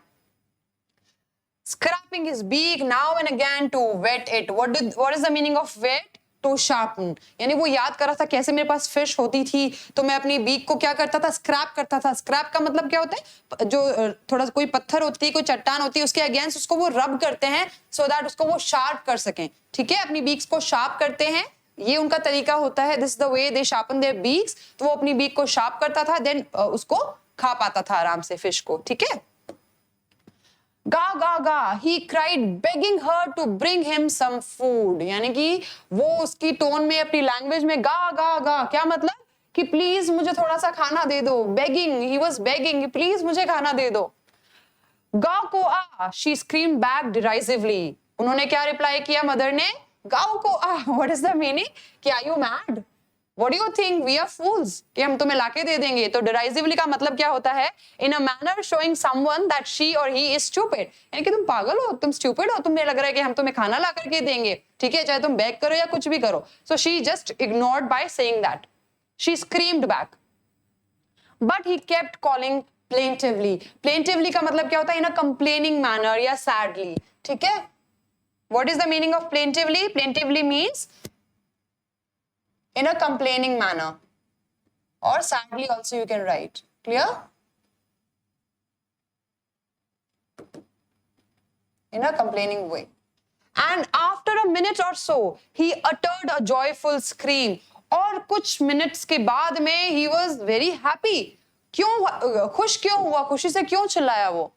Scraping his beak now and again to wet it. What is the meaning of wet? To sharpen. यानी वो याद कर रहा था कैसे मेरे पास फिश होती थी तो मैं अपनी बीक को क्या करता था, स्क्रैप करता था। स्क्रैप का मतलब क्या होता है, जो थोड़ा कोई पत्थर होती है, कोई चट्टान होती है, उसके अगेंस्ट उसको वो रब करते हैं सो दैट उसको वो शार्प कर सकें, ठीक है, अपनी बीक्स को शार्प करते हैं, ये उनका तरीका होता है, this the way they sharpen their beaks. तो वो अपनी बीक को शार्प करता था, देन उसको खा पाता था आराम से फिश को, ठीक है। गा गा गा, he cried begging her to bring him some food, यानी कि वो उसकी टोन में, अपनी लैंग्वेज में गा गा गा, क्या मतलब कि प्लीज मुझे थोड़ा सा खाना दे दो, begging, he was begging, please मुझे खाना दे दो। गाओ को आ, शी स्क्रीम बैक डिराइसिवली। उन्होंने क्या रिप्लाई किया मदर ने? गाओ को आ। What is the meaning? कि are you mad? What do you think? We are fools कि हम तुम्हें लाके दे देंगे। तो डिराइसिवली का मतलब क्या होता है? In a manner showing someone that she or he is stupid, यानी कि तुम पागल हो, तुम stupid हो, तुम्हें लग रहा है कि हम तुम्हें खाना ला करके देंगे, ठीक है, चाहे तुम बैग करो या कुछ भी करो। So she just ignored by saying that. She screamed back. But he kept calling plaintively. Plaintively का मतलब क्या होता है? In a complaining manner या sadly, ठीक है? What is the meaning of plaintively? Plaintively means in a complaining manner, or sadly also you can write. Clear? In a complaining way. And after a minute or so, he uttered a joyful scream. और कुछ minutes के बाद में he was very happy. क्यों खुश क्यों हुआ? खुशी से क्यों चिल्लाया वो?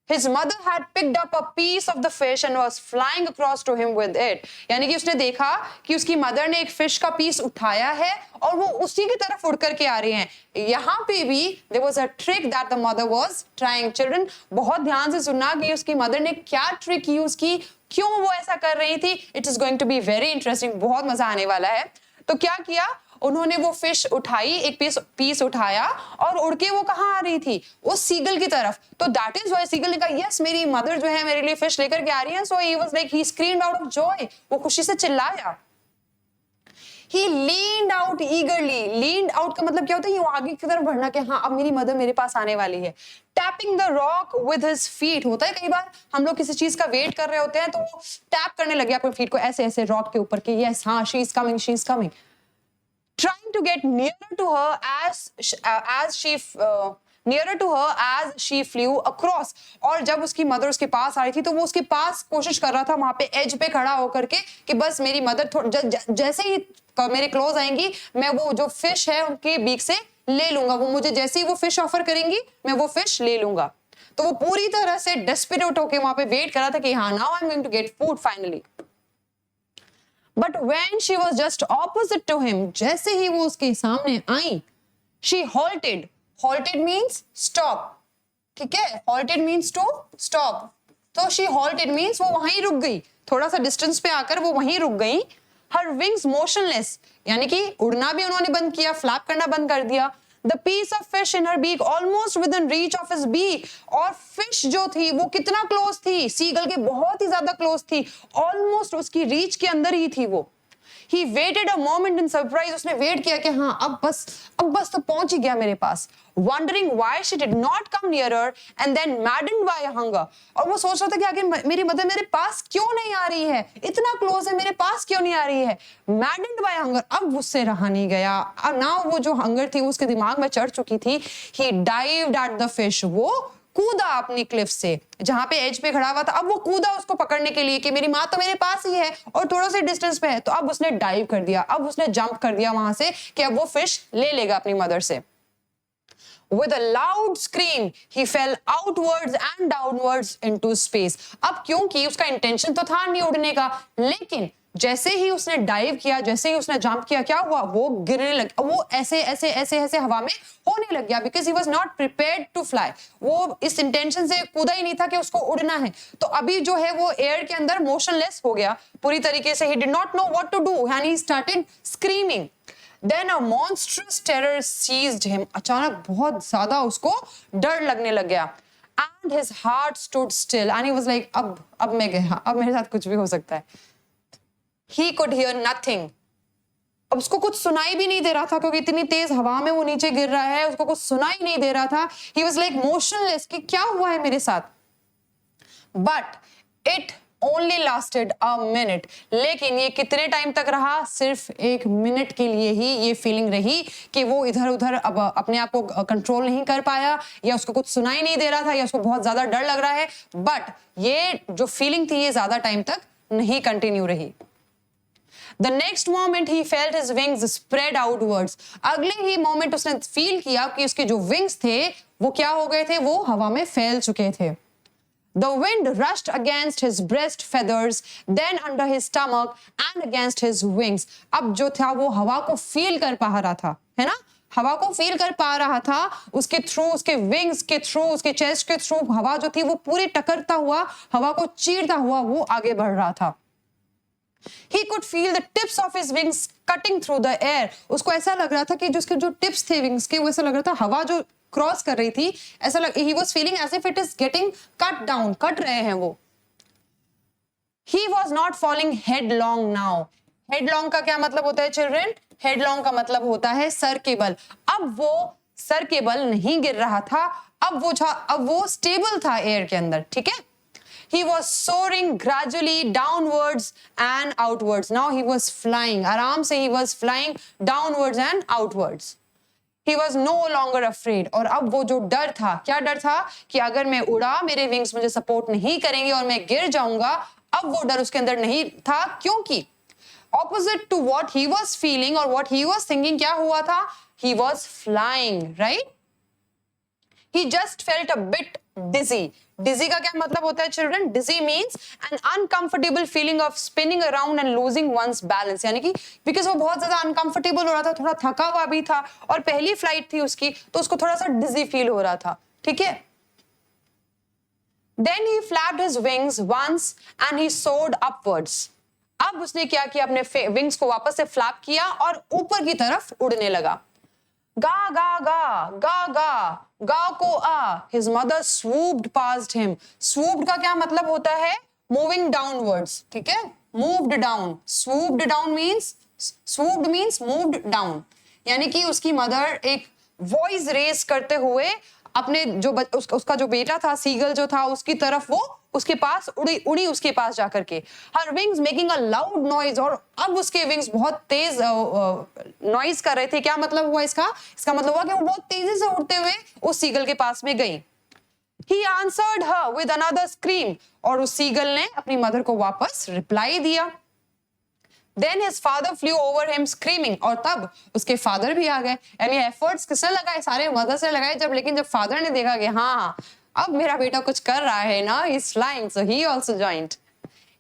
His mother had picked up a piece of the fish and was flying across to him with it. यानी कि उसने देखा कि उसकी मदर ने एक फिश का पीस उठाया है और वो उसी की तरफ उड़ करके आ रही हैं। यहाँ पे भी there was a trick that the mother was trying. Children, बहुत ध्यान से सुनना कि उसकी मदर ने क्या ट्रिक यूज की, क्यों वो ऐसा कर रही थी। It is going to be very interesting. बहुत मजा आने वाला है। तो क्या किया उन्होंने? वो फिश उठाई, एक पीस उठाया और उड़ के वो कहाँ आ रही थी? उस सीगल की तरफ। तो दैट इज व्हाई सीगल ने कहा यस, मेरी मदर जो है मेरे लिए फिश लेकर के आ रही है। So he was like, he screamed out of joy, वो खुशी से चिल्लाया। He leaned out eagerly. Leaned out का मतलब क्या होता है? ये आगे की तरफ बढ़ना कि हाँ अब मेरी मदर मेरे पास आने वाली है। Tapping the rock with his feet. होता है कई बार हम लोग किसी चीज का वेट कर रहे होते हैं तो वो टैप करने लगे अपने फीट को ऐसे ऐसे रॉक के ऊपर कि यस हाँ she is coming, she is coming. Trying to get nearer to her as she flew across. और जब उसकी मदर उसके पास आ रही थी तो वो उसके पास कोशिश कर रहा था वहां पे एज पे खड़ा होकर के कि बस मेरी मदर जैसे ही मेरे क्लोज आएंगी मैं वो जो फिश है उनके बीक से ले लूंगा। वो मुझे जैसे ही वो फिश ऑफर करेंगी मैं वो फिश ले लूंगा। तो वो पूरी तरह से डेस्परेट होके वहां पे वेट कर रहा था कि हाँ now I am going to get food finally. But when she was just opposite to him, जैसे ही वो उसके सामने आई, she halted. Halted means stop. ठीक है? Halted means to stop. तो she halted means वो वहीं रुक गई, थोड़ा सा डिस्टेंस पे आकर वो वहीं रुक गई। Her wings motionless, यानी कि उड़ना भी उन्होंने बंद किया, फ्लैप करना बंद कर दिया। The piece of fish in her beak almost within reach of his beak. और फिश जो थी वो कितना क्लोज थी? सीगल के बहुत ही ज्यादा क्लोज थी, ऑलमोस्ट उसकी रीच के अंदर ही थी वो। He waited a moment in surprise. उसने वेट किया कि हाँ अब बस तो पहुंच ही गया मेरे पास। Wondering why she did not come nearer and then maddened by hunger. और वो सोच रहा था कि आखिर मेरी मदर मेरे पास क्यों नहीं आ रही है? इतना क्लोज है, मेरे पास क्यों नहीं आ रही है? Maddened by hunger. अब उससे रहा नहीं गया। अब ना वो जो हंगर थी उसके दिमाग में चढ़ चुकी थी। He dived at the fish. वो कूदा अपनी क्लिफ से जहां पे एज पे खड़ा हुआ था। अब वो कूदा उसको पकड़ने के लिए कि मेरी माँ तो मेरे पास ही है और थोड़ा सा डिस्टेंस पे है। तो अब उसने डाइव कर दिया, अब उसने जंप कर दिया वहां से कि अब वो फिश ले लेगा अपनी मदर से। With a loud scream, he fell outwards and downwards into space. अब क्योंकि उसका इंटेंशन तो था नहीं उड़ने का, लेकिन जैसे ही उसने डाइव किया, जैसे ही उसने जंप किया, क्या हुआ? वो गिरने लगा, वो ऐसे ऐसे ऐसे ऐसे हवा में होने लग गया। Because he was not prepared to fly. वो इस इंटेंशन से कूदा ही नहीं था कि उसको उड़ना है। तो अभी जो है वो एयर के अंदर मोशनलेस हो गया पूरी तरीके से। He did not know what to do and he started screaming. Then a monstrous terror seized him. अचानक बहुत ज्यादा उसको डर लगने लग गया। And his heart stood still and he was like, अब मैं गया, अब मेरे साथ कुछ भी हो सकता है। He could hear nothing. अब उसको कुछ सुनाई भी नहीं दे रहा था क्योंकि इतनी तेज हवा में वो नीचे गिर रहा है, उसको कुछ सुनाई नहीं दे रहा था। He was like motionless कि क्या हुआ है मेरे साथ। But it only lasted a minute. लेकिन ये कितने टाइम तक रहा? सिर्फ एक मिनट के लिए ही ये फीलिंग रही कि वो इधर उधर अब अपने आप को कंट्रोल नहीं कर पाया, या उसको कुछ सुनाई नहीं दे रहा था, या उसको बहुत ज्यादा डर लग रहा है। बट ये जो फीलिंग थी ये ज्यादा टाइम तक नहीं कंटिन्यू रही। The next moment he felt his wings spread outwards. अगले ही मोमेंट उसने फील किया कि उसके जो विंग्स थे वो क्या हो गए थे? वो हवा में फैल चुके थे। The wind rushed against his breast feathers, then under his stomach and against his wings. अब जो था वो हवा को फील कर पा रहा था, है ना? हवा को फील कर पा रहा था, उसके थ्रू, उसके विंग्स के थ्रू, उसके चेस्ट के थ्रू हवा जो थी वो पूरी टकरता हुआ, हवा को चीरता हुआ वो आगे बढ़ रहा था। He could feel the tips of his wings cutting through the air. उसको ऐसा लग रहा था कि जो उसके जो टिप्स थे विंग्स के, वो ऐसा लग रहा था हवा जो क्रॉस कर रही थी, ऐसा लग, he was feeling as if it is getting cut down, cut रहे हैं वो। He was not falling headlong now. Headlong का क्या मतलब होता है चिल्ड्रन? Headlong का मतलब होता है सर के बल। अब वो सर के बल नहीं गिर रहा था, अब वो स्टेबल था एयर के अंदर, ठीक है? He was soaring gradually downwards and outwards. Now he was flying. आराम से he was flying downwards and outwards. He was no longer afraid. और अब वो जो डर था, क्या डर था? कि अगर मैं उड़ा, मेरे विंग्स मुझे सपोर्ट नहीं करेंगे और मैं गिर जाऊंगा। अब वो डर उसके अंदर नहीं था, क्योंकि opposite to what he was feeling or what he was thinking, क्या हुआ था? He was flying, right? He just felt a bit dizzy. Dizzy का क्या मतलब होता है children? Dizzy means an uncomfortable feeling of spinning around and losing one's balance. यानी कि because वो बहुत ज्यादा uncomfortable हो रहा था, थोड़ा थका हुआ भी था और पहली फ्लाइट थी उसकी, तो उसको थोड़ा सा dizzy फील हो रहा था, ठीक है? Then he flapped his wings once and he soared upwards. अब उसने क्या किया? अपने विंग्स को वापस से फ्लैप किया और ऊपर की तरफ उड़ने लगा। गा गा गा गा गा गा को आ। His mother swooped past him. Swooped का क्या मतलब होता है? Moving downwards, ठीक है? Moved down. Swooped down means, swooped means moved down. यानी कि उसकी मदर एक वॉइस रेस करते हुए अपने जो उसका जो बेटा था, सीगल जो था, उसकी तरफ वो उसके पास उड़ी उसके पास जाकर के। हर wings making a loud noise, और अब उसके विंग्स बहुत तेज नॉइज कर रहे थे। क्या मतलब हुआ इसका? इसका मतलब हुआ कि वो बहुत तेजी से उड़ते हुए उस सीगल के पास में गई। He answered her with another scream, और उस सीगल ने अपनी मदर को वापस रिप्लाई दिया। Then his father flew over him screaming, और तब उसके फादर भी आ गए। यानी एफर्ट्स किसने लगाए? सारे मदर से लगाए जब, लेकिन जब फादर ने देखा कि हाँ अब मेरा बेटा कुछ कर रहा है ना, he is flying, so he also joined.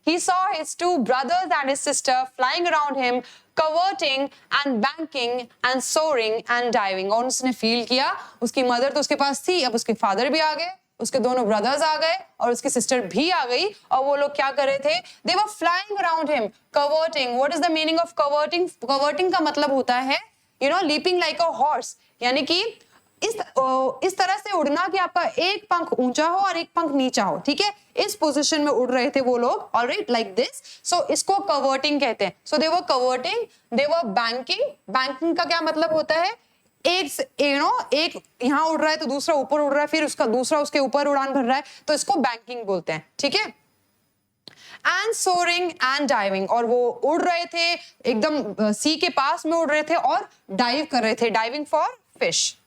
He saw his two brothers and his sister flying around him, cavorting and banking and soaring and diving. और उसने फील किया उसकी मदर तो उसके पास थी, अब उसके फादर भी आ गए, उसके दोनों ब्रदर्स आ गए और उसकी सिस्टर भी आ गई, और वो लोग क्या कर रहे थे? They were flying around him, cavorting. What is the meaning of cavorting? Cavorting का मतलब होता है leaping like a horse, यानी कि इस तरह से उड़ना कि आपका एक पंख ऊंचा हो और एक पंख नीचा हो, ठीक है? इस पोजीशन में उड़ रहे थे वो लोग, ऑलराइट, लाइक दिस। सो इसको कवर्टिंग कहते हैं। सो they were कवर्टिंग, they were banking. Banking का क्या मतलब होता है? एक यहाँ उड़ रहा है तो दूसरा ऊपर उड़ रहा है, फिर उसका दूसरा उसके ऊपर उड़ान भर रहा है, तो इसको बैंकिंग बोलते हैं, ठीक है? एंड सोरिंग एंड डाइविंग, और वो उड़ रहे थे एकदम सी के पास में उड़ रहे थे और डाइव कर रहे थे, diving for fish.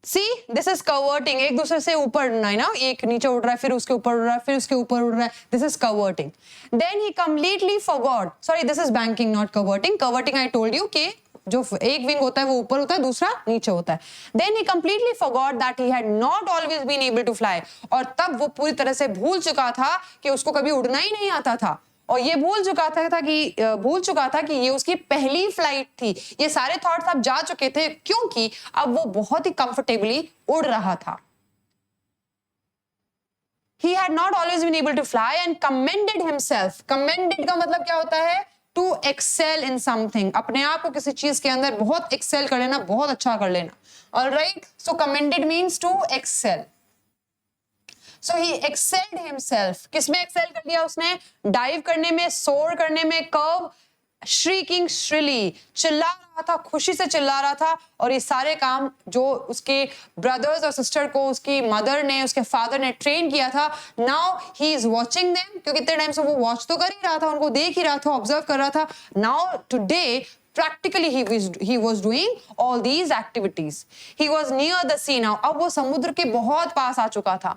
See, this is cavorting. एक दूसरे से ऊपर उड़ना है ना, एक नीचे उड़ रहा है, फिर उसके ऊपर उड़ रहा है, फिर उसके ऊपर उड़ रहा है। This is cavorting. Then he completely forgot. Sorry, this is banking, not cavorting. Cavorting I told you कि जो एक विंग होता है वो ऊपर होता है, दूसरा नीचे होता है। Then he completely forgot that he had not always been able to fly. और तब वो पूरी तरह से भूल चुका था कि उसको कभी उड़ना ही नहीं आता था, और ये भूल चुका था कि ये उसकी पहली फ्लाइट थी। ये सारे थॉट्स अब जा चुके थे, क्योंकि अब वो बहुत ही कंफर्टेबली उड़ रहा था। He had not always been able to fly and commended himself. Commended का मतलब क्या होता है? To excel in something. अपने आप को किसी चीज के अंदर बहुत excel कर लेना, बहुत अच्छा कर लेना। Alright? So commended means to excel. So he excelled himself. किसमें excel कर लिया उसने? डाइव करने में, सोर करने में, कर्व, shrieking shrilly, चिल्ला रहा था, खुशी से चिल्ला रहा था, और ये सारे काम जो उसके ब्रदर्स और सिस्टर को उसकी मदर ने, उसके फादर ने ट्रेन किया था, now he is watching them, क्योंकि इतने टाइम से वो वॉच तो कर ही रहा था, उनको देख ही रहा था, ऑब्जर्व कर रहा था। Now today practically he was doing all these activities. He was near the sea now. अब वो समुद्र के बहुत पास आ चुका था,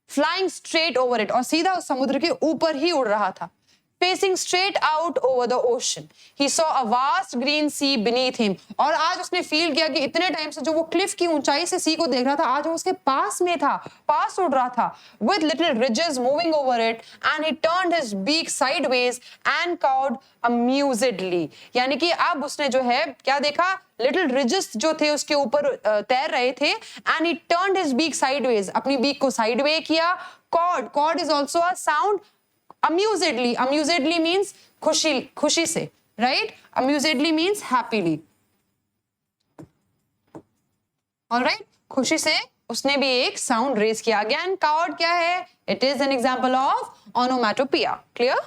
flying straight over it, और सीधा उस समुद्र के ऊपर ही उड़ रहा था। facing straight out over the ocean. He saw a vast green sea beneath him. और आज उसने फील किया कि इतने टाइम से जो वो क्लिफ की ऊंचाई से सी को देख रहा था, आज वो उसके पास में था, पास उड़ रहा था. With little ridges moving over it, and he turned his beak sideways and cawed amusedly. यानी कि अब उसने जो है क्या देखा, लिटिल रिजेस जो थे उसके ऊपर तैर रहे थे. And he turned his beak sideways, अपनी बीक को साइडवे किया. Cod, cod is also a sound. amusedly, amusedly means खुशी, खुशी से, right? amusedly means happily. alright, खुशी से उसने भी एक साउंड रेज किया. अगेन cowed क्या है? It is an example of onomatopoeia. Clear?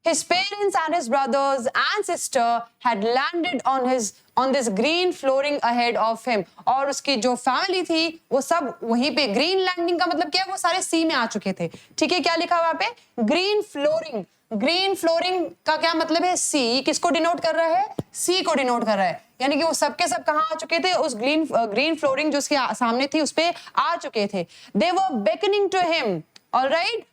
His parents and his brothers and sister had landed on this green flooring ahead of him. और उसकी जो फैमिली थी वो सब वहीं पे, ग्रीन लैंडिंग का मतलब क्या है, वो सारे सी में आ चुके थे. ठीक है, क्या लिखा वहां पे? Green flooring. ग्रीन फ्लोरिंग का क्या मतलब है? सी. किसको डिनोट कर रहा है? सी को डिनोट कर रहा है. यानी कि वो सबके सब कहाँ आ चुके थे? उस ग्रीन फ्लोरिंग जो उसके सामने थी उस पे आ चुके थे. They were beckoning to him. Alright?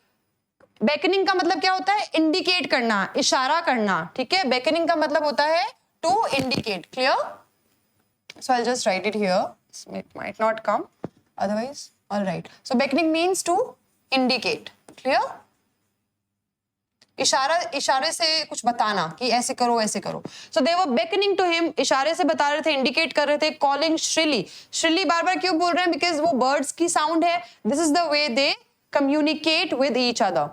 Beckoning का मतलब क्या होता है? इंडिकेट करना, इशारा करना. ठीक है, बेकनिंग का मतलब होता है to indicate. Clear? So I just write it here, it might not come otherwise. Alright, so beckoning means to indicate. Clear? इशारे से कुछ बताना कि ऐसे करो, ऐसे करो. So they were beckoning to him, इशारे से बता रहे थे, इंडिकेट कर रहे थे. कॉलिंग श्रिली. श्रिली बार बार क्यों बोल रहे हैं? बिकॉज वो बर्ड्स की साउंड है. This is the way they communicate with each other.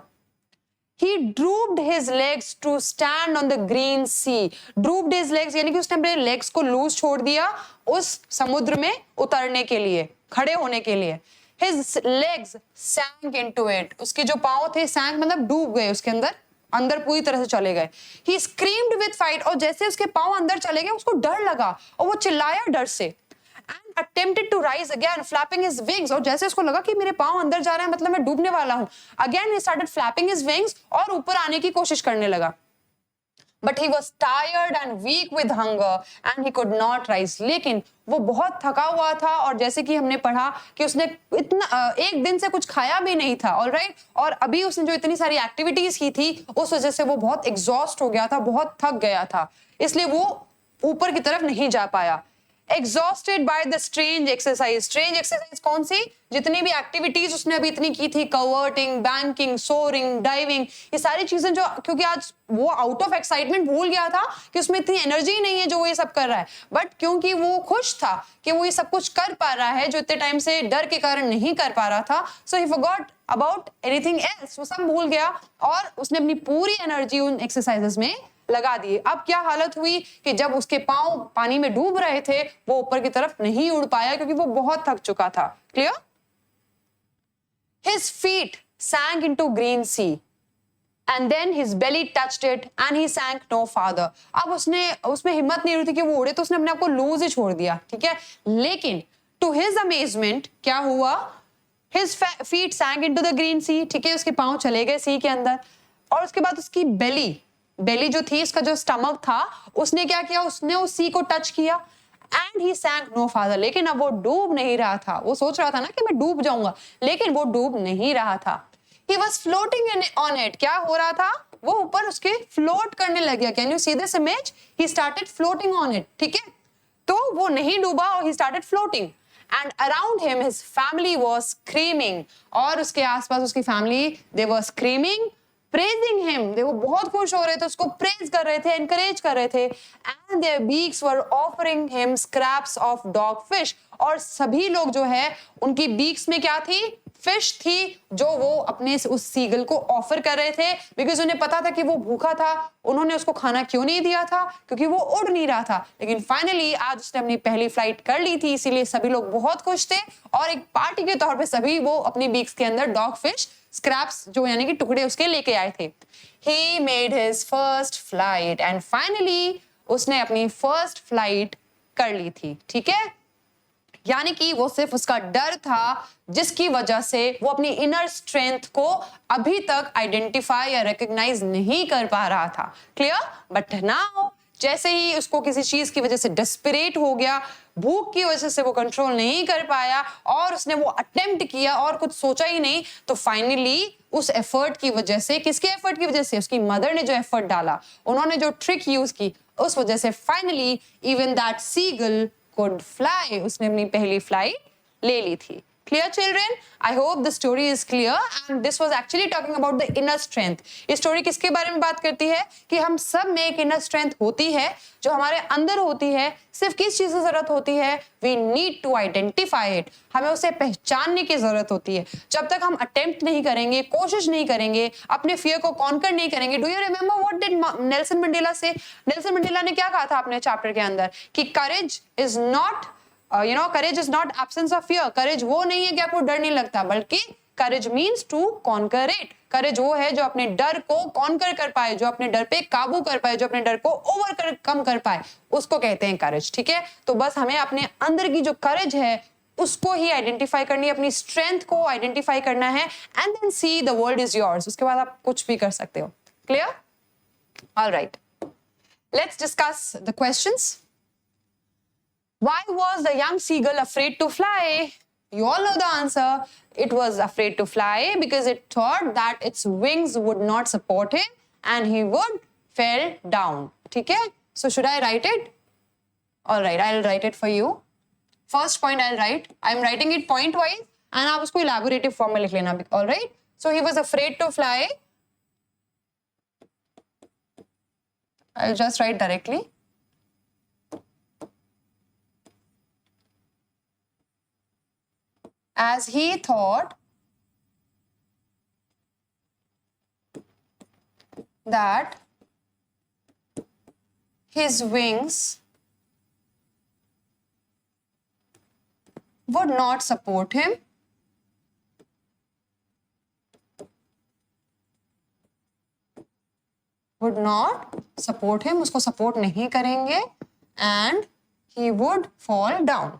He drooped his legs to stand on the green sea. Drooped his legs यानी कि उसने अपने legs को loose छोड़ दिया उस समुद्र में उतरने के लिए, खड़े होने के लिए. His legs sank into it. उसके जो पाँव थे, sank मतलब डूब गए उसके अंदर पूरी तरह से चले गए. He screamed with fright. और जैसे उसके पाँव अंदर चले गए उसको डर लगा और वो चिल्लाया डर से. And attempted to rise again, flapping his wings. और जैसे उसको लगा कि मेरे पाँव अंदर जा रहे हैं, मतलब मैं डूबने वाला हूं. Again he started flapping his wings और ऊपर आने की कोशिश करने लगा. But he was tired and weak with hunger and he could not rise. लेकिन वो बहुत थका हुआ था और जैसे कि हमने पढ़ा कि उसने इतना एक दिन से कुछ खाया भी नहीं था. ऑलराइट, और अभी उसने जो इतनी सारी एक्टिविटीज की थी उस वजह से वो बहुत एग्जॉस्ट हो गया था, बहुत थक गया था, इसलिए वो ऊपर की तरफ नहीं जा पाया. Exhausted by the strange exercise. Strange exercise कौन सी? जितनी भी एक्टिविटीज उसने अभी इतनी की थी, कवर्टिंग, बैंकिंग, सोरिंग, डाइविंग, ये सारी चीजें जो, क्योंकि आज वो आउट ऑफ एक्साइटमेंट भूल गया था कि उसमें इतनी एनर्जी नहीं है जो वो ये सब कर रहा है. बट क्योंकि वो खुश था कि वो ये सब कुछ कर पा रहा है जो इतने टाइम से डर के कारण नहीं कर पा रहा था, so he forgot about anything else. वो सब भूल गया और उसने अपनी पूरी एनर्जी उन एक्सरसाइजेस में लगा दिए. अब क्या हालत हुई कि जब उसके पांव पानी में डूब रहे थे वो ऊपर की तरफ नहीं उड़ पाया क्योंकि वो बहुत थक चुका था. Clear? His feet sank into green sea and then his belly touched it and he sank no farther. अब उसमें हिम्मत नहीं रही थी कि वो उड़े तो उसने अपने आप को लूज ही छोड़ दिया. ठीक है, लेकिन to his amazement क्या हुआ? His feet sank into the green sea. ठीक है, उसके पांव चले गए सी के अंदर और उसके बाद उसकी बेली जो थी, इसका जो स्टमक था, उसने क्या किया? उसने उस सी को टच किया एंड ही सैंक नो फादर. लेकिन अब वो डूब नहीं रहा था. वो सोच रहा था ना कि मैं डूब जाऊंगा, लेकिन वो डूब नहीं रहा था. He was floating on it. क्या हो रहा था? वो ऊपर उसके फ्लोट करने लग गया. Can you see this image? He started floating on it. ठीक है, तो वो नहीं डूबा और he started floating. And around him his family was screaming. और उसके आसपास उसकी family, they were screaming, praising him. वो बहुत खुश हो रहे थे, उसको प्रेज कर रहे थे, encourage कर रहे थे. And their beaks were offering him scraps of dog fish. और सभी लोग जो है उनकी बीक्स में क्या थी? फिश थी, जो वो अपने उस सीगल को ऑफर कर रहे थे, बिकॉज उन्हें पता था कि वो भूखा था. उन्होंने उसको खाना क्यों नहीं दिया था? क्योंकि वो उड़ नहीं रहा था. लेकिन फाइनली आज उसने अपनी पहली फ्लाइट कर ली थी, इसीलिए सभी लोग बहुत खुश थे और एक पार्टी के तौर पे सभी वो अपनी बीक्स के अंदर डॉग फिश स्क्रैप्स, जो यानी कि टुकड़े उसके लेके आए थे. He made his first flight and finally उसने अपनी फर्स्ट फ्लाइट कर ली थी. ठीक है, यानी कि वो सिर्फ उसका डर था जिसकी वजह से वो अपनी इनर स्ट्रेंथ को अभी तक आइडेंटिफाई या रिकॉग्नाइज नहीं कर पा रहा था. क्लियर? बट नाउ जैसे ही उसको किसी चीज की वजह से डेस्परेट हो गया, भूख की वजह से वो कंट्रोल नहीं कर पाया और उसने वो अटेम्प्ट किया और कुछ सोचा ही नहीं, तो फाइनली उस एफर्ट की वजह से, किसके एफर्ट की वजह से, उसकी मदर ने जो एफर्ट डाला, उन्होंने जो ट्रिक यूज की, उस वजह से finally even that seagull could fly, उसने अपनी पहली फ्लाइट ले ली थी. Clear, children? I hope the story is clear and this was actually talking about the inner strength. ये story किसके बारे में बात करती है कि हम सब में एक inner strength होती है जो हमारे अंदर होती है. सिर्फ किस चीज की जरूरत होती है? We need to identify it. हमें उसे पहचानने की जरूरत होती है. जब तक हम attempt नहीं करेंगे, कोशिश नहीं करेंगे, अपने fear को conquer नहीं करेंगे. Do you remember what did Nelson Mandela say? Nelson Mandela ने क्या कहा था अपने chapter के अंदर कि courage is not courage is not absence of fear. courage वो नहीं है कि आपको डर नहीं लगता, बल्कि courage means to conquer it. courage वो है जो अपने डर को conquer कर पाए, जो अपने डर पे काबू कर पाए, जो अपने डर को overcome कर पाए, उसको कहते हैं courage. ठीक है, तो बस हमें अपने अंदर की जो courage है उसको ही आइडेंटिफाई करनी है, अपनी स्ट्रेंथ को आइडेंटिफाई करना है, and then see the world is yours. उसके बाद आप कुछ भी कर सकते हो. Clear? Alright, let's discuss the questions. Why was the young seagull afraid to fly? You all know the answer. It was afraid to fly because it thought that its wings would not support him and he would fall down. ठीक है? So should I write it? All right, I'll write it for you. First point I'll write. I'm writing it point wise and आप उसको elaborative form में लिख लेना. All right? So he was afraid to fly. I'll just write directly. As he thought that his wings would not support him, उसको सपोर्ट नहीं करेंगे, and he would fall down,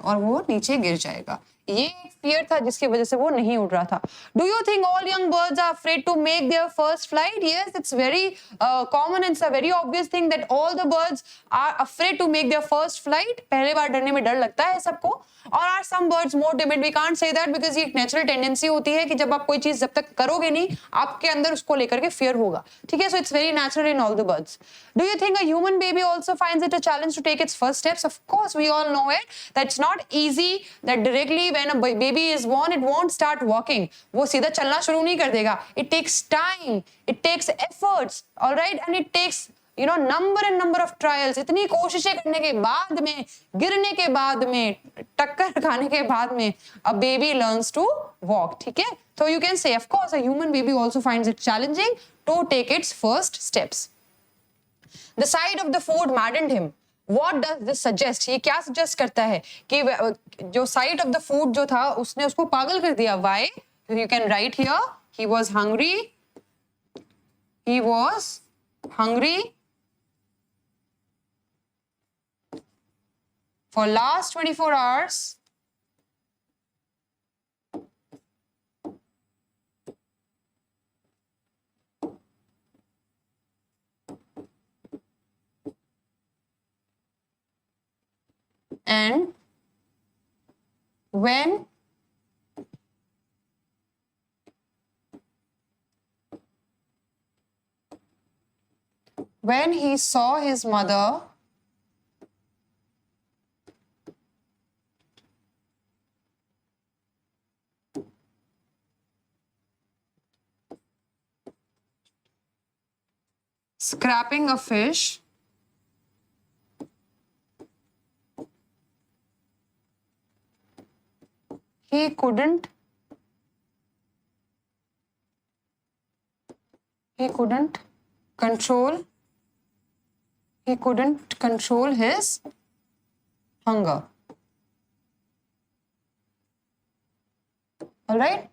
और वो नीचे गिर जाएगा. ये एक फियर था जिसकी वजह से वो नहीं उड़ रहा था. Do you think all young birds are afraid to make their first flight? Yes, it's very common and it's a very obvious thing that all the birds are afraid to make their first flight. पहले बार डरने में डर लगता है सबको. और are some birds more timid? We can't say that because ये एक नेचुरल टेंडेंसी होती है कि जब आप कोई चीज जब तक करोगे नहीं, आपके अंदर उसको लेकर के फियर होगा. ठीक है, so it's very natural in all the birds. Do you think a human baby also finds it a challenge to take its first steps? Of course, we all know it that it's not easy that directly when a baby is born it won't start walking. वो सीधा चलना शुरू नहीं कर देगा. It takes time, it takes efforts, all right, and it takes number of trials. इतनी कोशिशें करने के बाद में, गिरने के बाद में, टक्कर खाने के बाद में a baby learns to walk. ठीक है, so you can say of course a human baby also finds it challenging to take its first steps. The sight of the food maddened him. What does this suggest? ये क्या suggest करता है कि जो sight of the food जो था उसने उसको पागल कर दिया. Why? You can write here. He was hungry. For last 24 hours. And when he saw his mother scrapping a fish, he couldn't control his hunger. All right?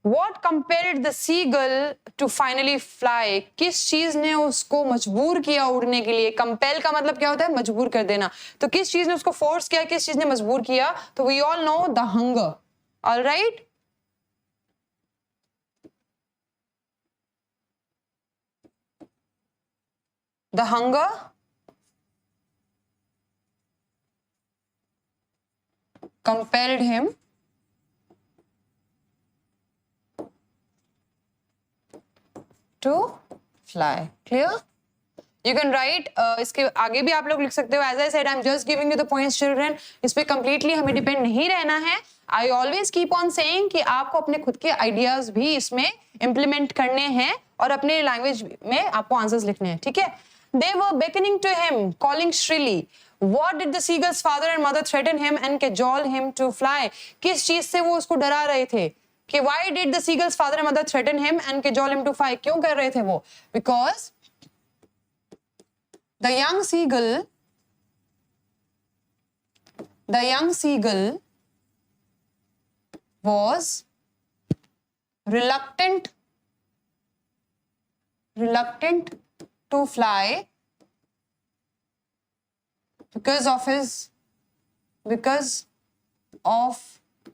What compelled the seagull to finally fly? किस चीज ने उसको मजबूर किया उड़ने के लिए? कंपेल का मतलब क्या होता है? मजबूर कर देना. तो किस चीज ने उसको फोर्स किया, किस चीज ने मजबूर किया? तो we all know the hunger. All right? The hunger compelled him to fly. Clear? You can write इसके आगे भी आप लोग लिख सकते हो. As I said, I'm just giving you the points, children. इस पे completely हमें depend नहीं रहना है. I always keep on saying कि आपको अपने खुद के ideas भी इसमें implement करने हैं और अपने language में आपको answers लिखने हैं. ठीक है? They were beckoning to him, calling shrilly. What did the seagull's father and mother threaten him and cajole him to fly? किस चीज से वो उसको डरा रहे थे? कि why did the seagull's father and mother threaten him and cajole him to fly? क्यों कर रहे थे वो? Because the young seagull was reluctant to fly because of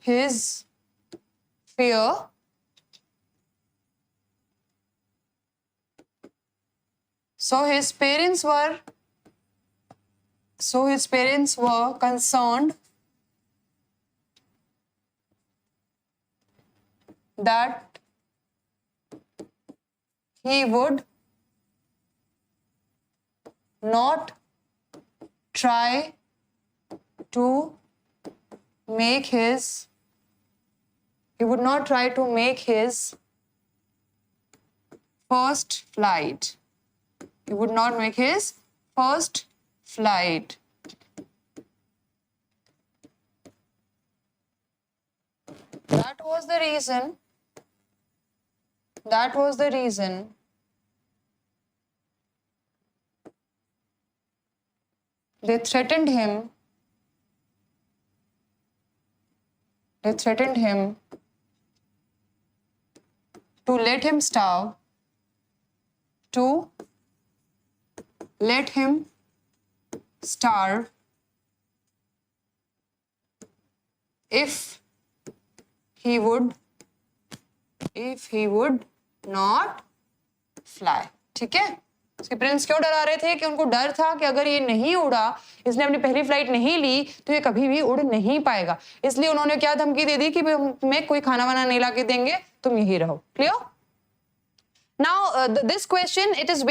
his fear so his parents were concerned that he would not try to make his first flight. He would not make his first flight. That was the reason they threatened him to let him starve if he would not fly. ठीक है? उसके पेरेंट्स क्यों डरा रहे थे? कि उनको डर था कि अगर ये नहीं उड़ा, इसने अपनी पहली फ्लाइट नहीं ली, तो ये कभी भी उड़ नहीं पाएगा. इसलिए उन्होंने क्या धमकी दे दी कि मैं कोई खाना वाना नहीं ला के देंगे, तुम यही रहो. Clear? Now, this question, it is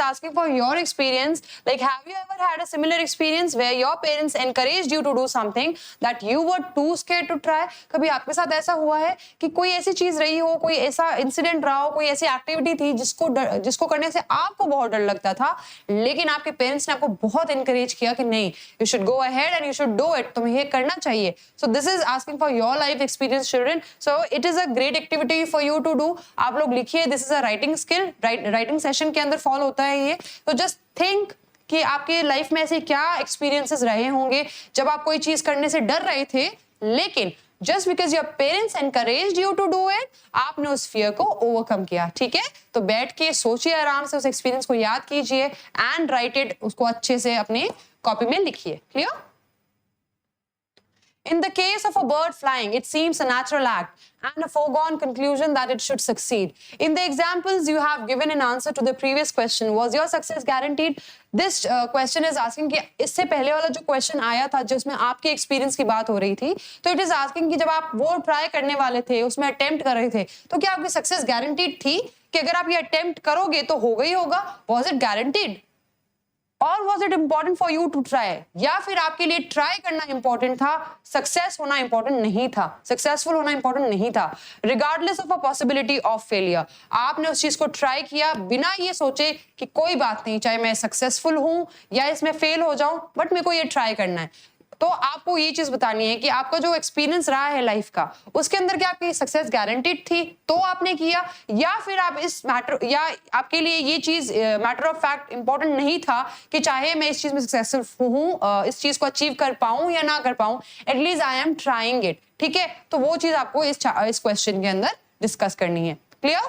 asking for your experience. Like, have you ever had a similar experience where your parents encouraged you to do something that you were too scared to try? कभी आपके साथ ऐसा हुआ है कि कोई ऐसी चीज रही हो, कोई ऐसा इंसिडेंट रहा हो, कोई ऐसी एक्टिविटी थी जिसको करने से आपको बहुत डर लगता था, लेकिन आपके पेरेंट्स ने आपको बहुत encourage किया कि नहीं, you should go ahead and you should do it. तुम्हें ये करना चाहिए. So this is asking for your life experience, children. So it is a great activity for you to do. आप लोग लिखिए. This is a writing skill. Writing session के अंदर फॉलो होता है ये. तो जस्ट थिंक कि आपके लाइफ में ऐसे क्या एक्सपीरियंसेस रहे होंगे जब आप कोई चीज करने से डर रहे थे, लेकिन just because your parents encouraged you to do it, आपने उस फियर को ओवरकम किया. ठीक है? तो बैठ के सोचिए आराम से, उस एक्सपीरियंस को याद कीजिए एंड राइट इट. उसको अच्छे से अपनी कॉपी में लिखिए. Clear? In the case of a bird flying, it seems a natural act and a foregone conclusion that it should succeed. In the examples you have given in answer to the previous question, was your success guaranteed? This question is asking कि इससे पहले वाला जो question आया था जिसमें आपके experience की बात हो रही थी, तो it is asking कि जब आप वो try करने वाले थे, उसमें attempt कर रहे थे, तो क्या आपकी success guaranteed थी कि अगर आप ये attempt करोगे तो होगा ही होगा? Was it guaranteed? Or was it important for you to try? या फिर आपके लिए ट्राई करना इंपॉर्टेंट था, सक्सेस होना इंपॉर्टेंट नहीं था, सक्सेसफुल होना इंपॉर्टेंट नहीं था. Regardless of a possibility of failure, आपने उस चीज को ट्राई किया बिना ये सोचे कि कोई बात नहीं, चाहे मैं सक्सेसफुल हूं या इसमें फेल हो जाऊं, बट मेरे को ये ट्राई करना है. तो आपको ये चीज बतानी है कि आपका जो एक्सपीरियंस रहा है लाइफ का, उसके अंदर क्या आपकी सक्सेस गारंटीड थी तो आपने किया, या फिर आप इस मैटर, या आपके लिए ये चीज मैटर ऑफ फैक्ट इंपॉर्टेंट नहीं था कि चाहे मैं इस चीज में सक्सेसफुल हूं, इस चीज को अचीव कर पाऊं या ना कर पाऊं, at least I am trying it. ठीक है? तो वो चीज आपको इस क्वेश्चन के अंदर डिस्कस करनी है. Clear?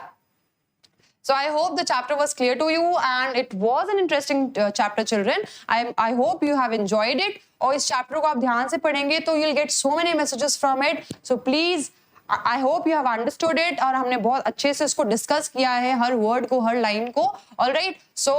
So I hope the chapter was clear to you and it was an interesting chapter, children. I hope you have enjoyed it. और इस chapter को आप ध्यान से पढ़ेंगे तो you'll get so many messages from it. So please, I hope you have understood it. और हमने बहुत अच्छे से इसको डिस्कस किया है, हर वर्ड को, हर लाइन को. All right. So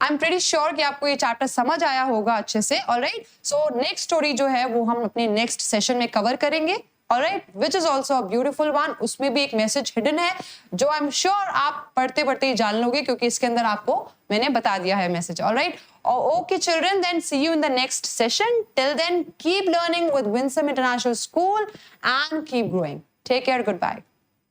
I am pretty sure कि आपको ये चैप्टर समझ आया होगा अच्छे से। ऑलराइट, सो नेक्स्ट स्टोरी जो है वो हम अपने नेक्स्ट सेशन में कवर करेंगे। Alright, which is also a beautiful one. उसमें भी एक मैसेज हिडन है जो आई एम श्योर आप पढ़ते पढ़ते ही जान लोगे, क्योंकि इसके अंदर आपको मैंने बता दिया है message. Alright, okay children, then see you in the next session. Till then, keep learning with Winsome International School and keep growing. Take care. Goodbye.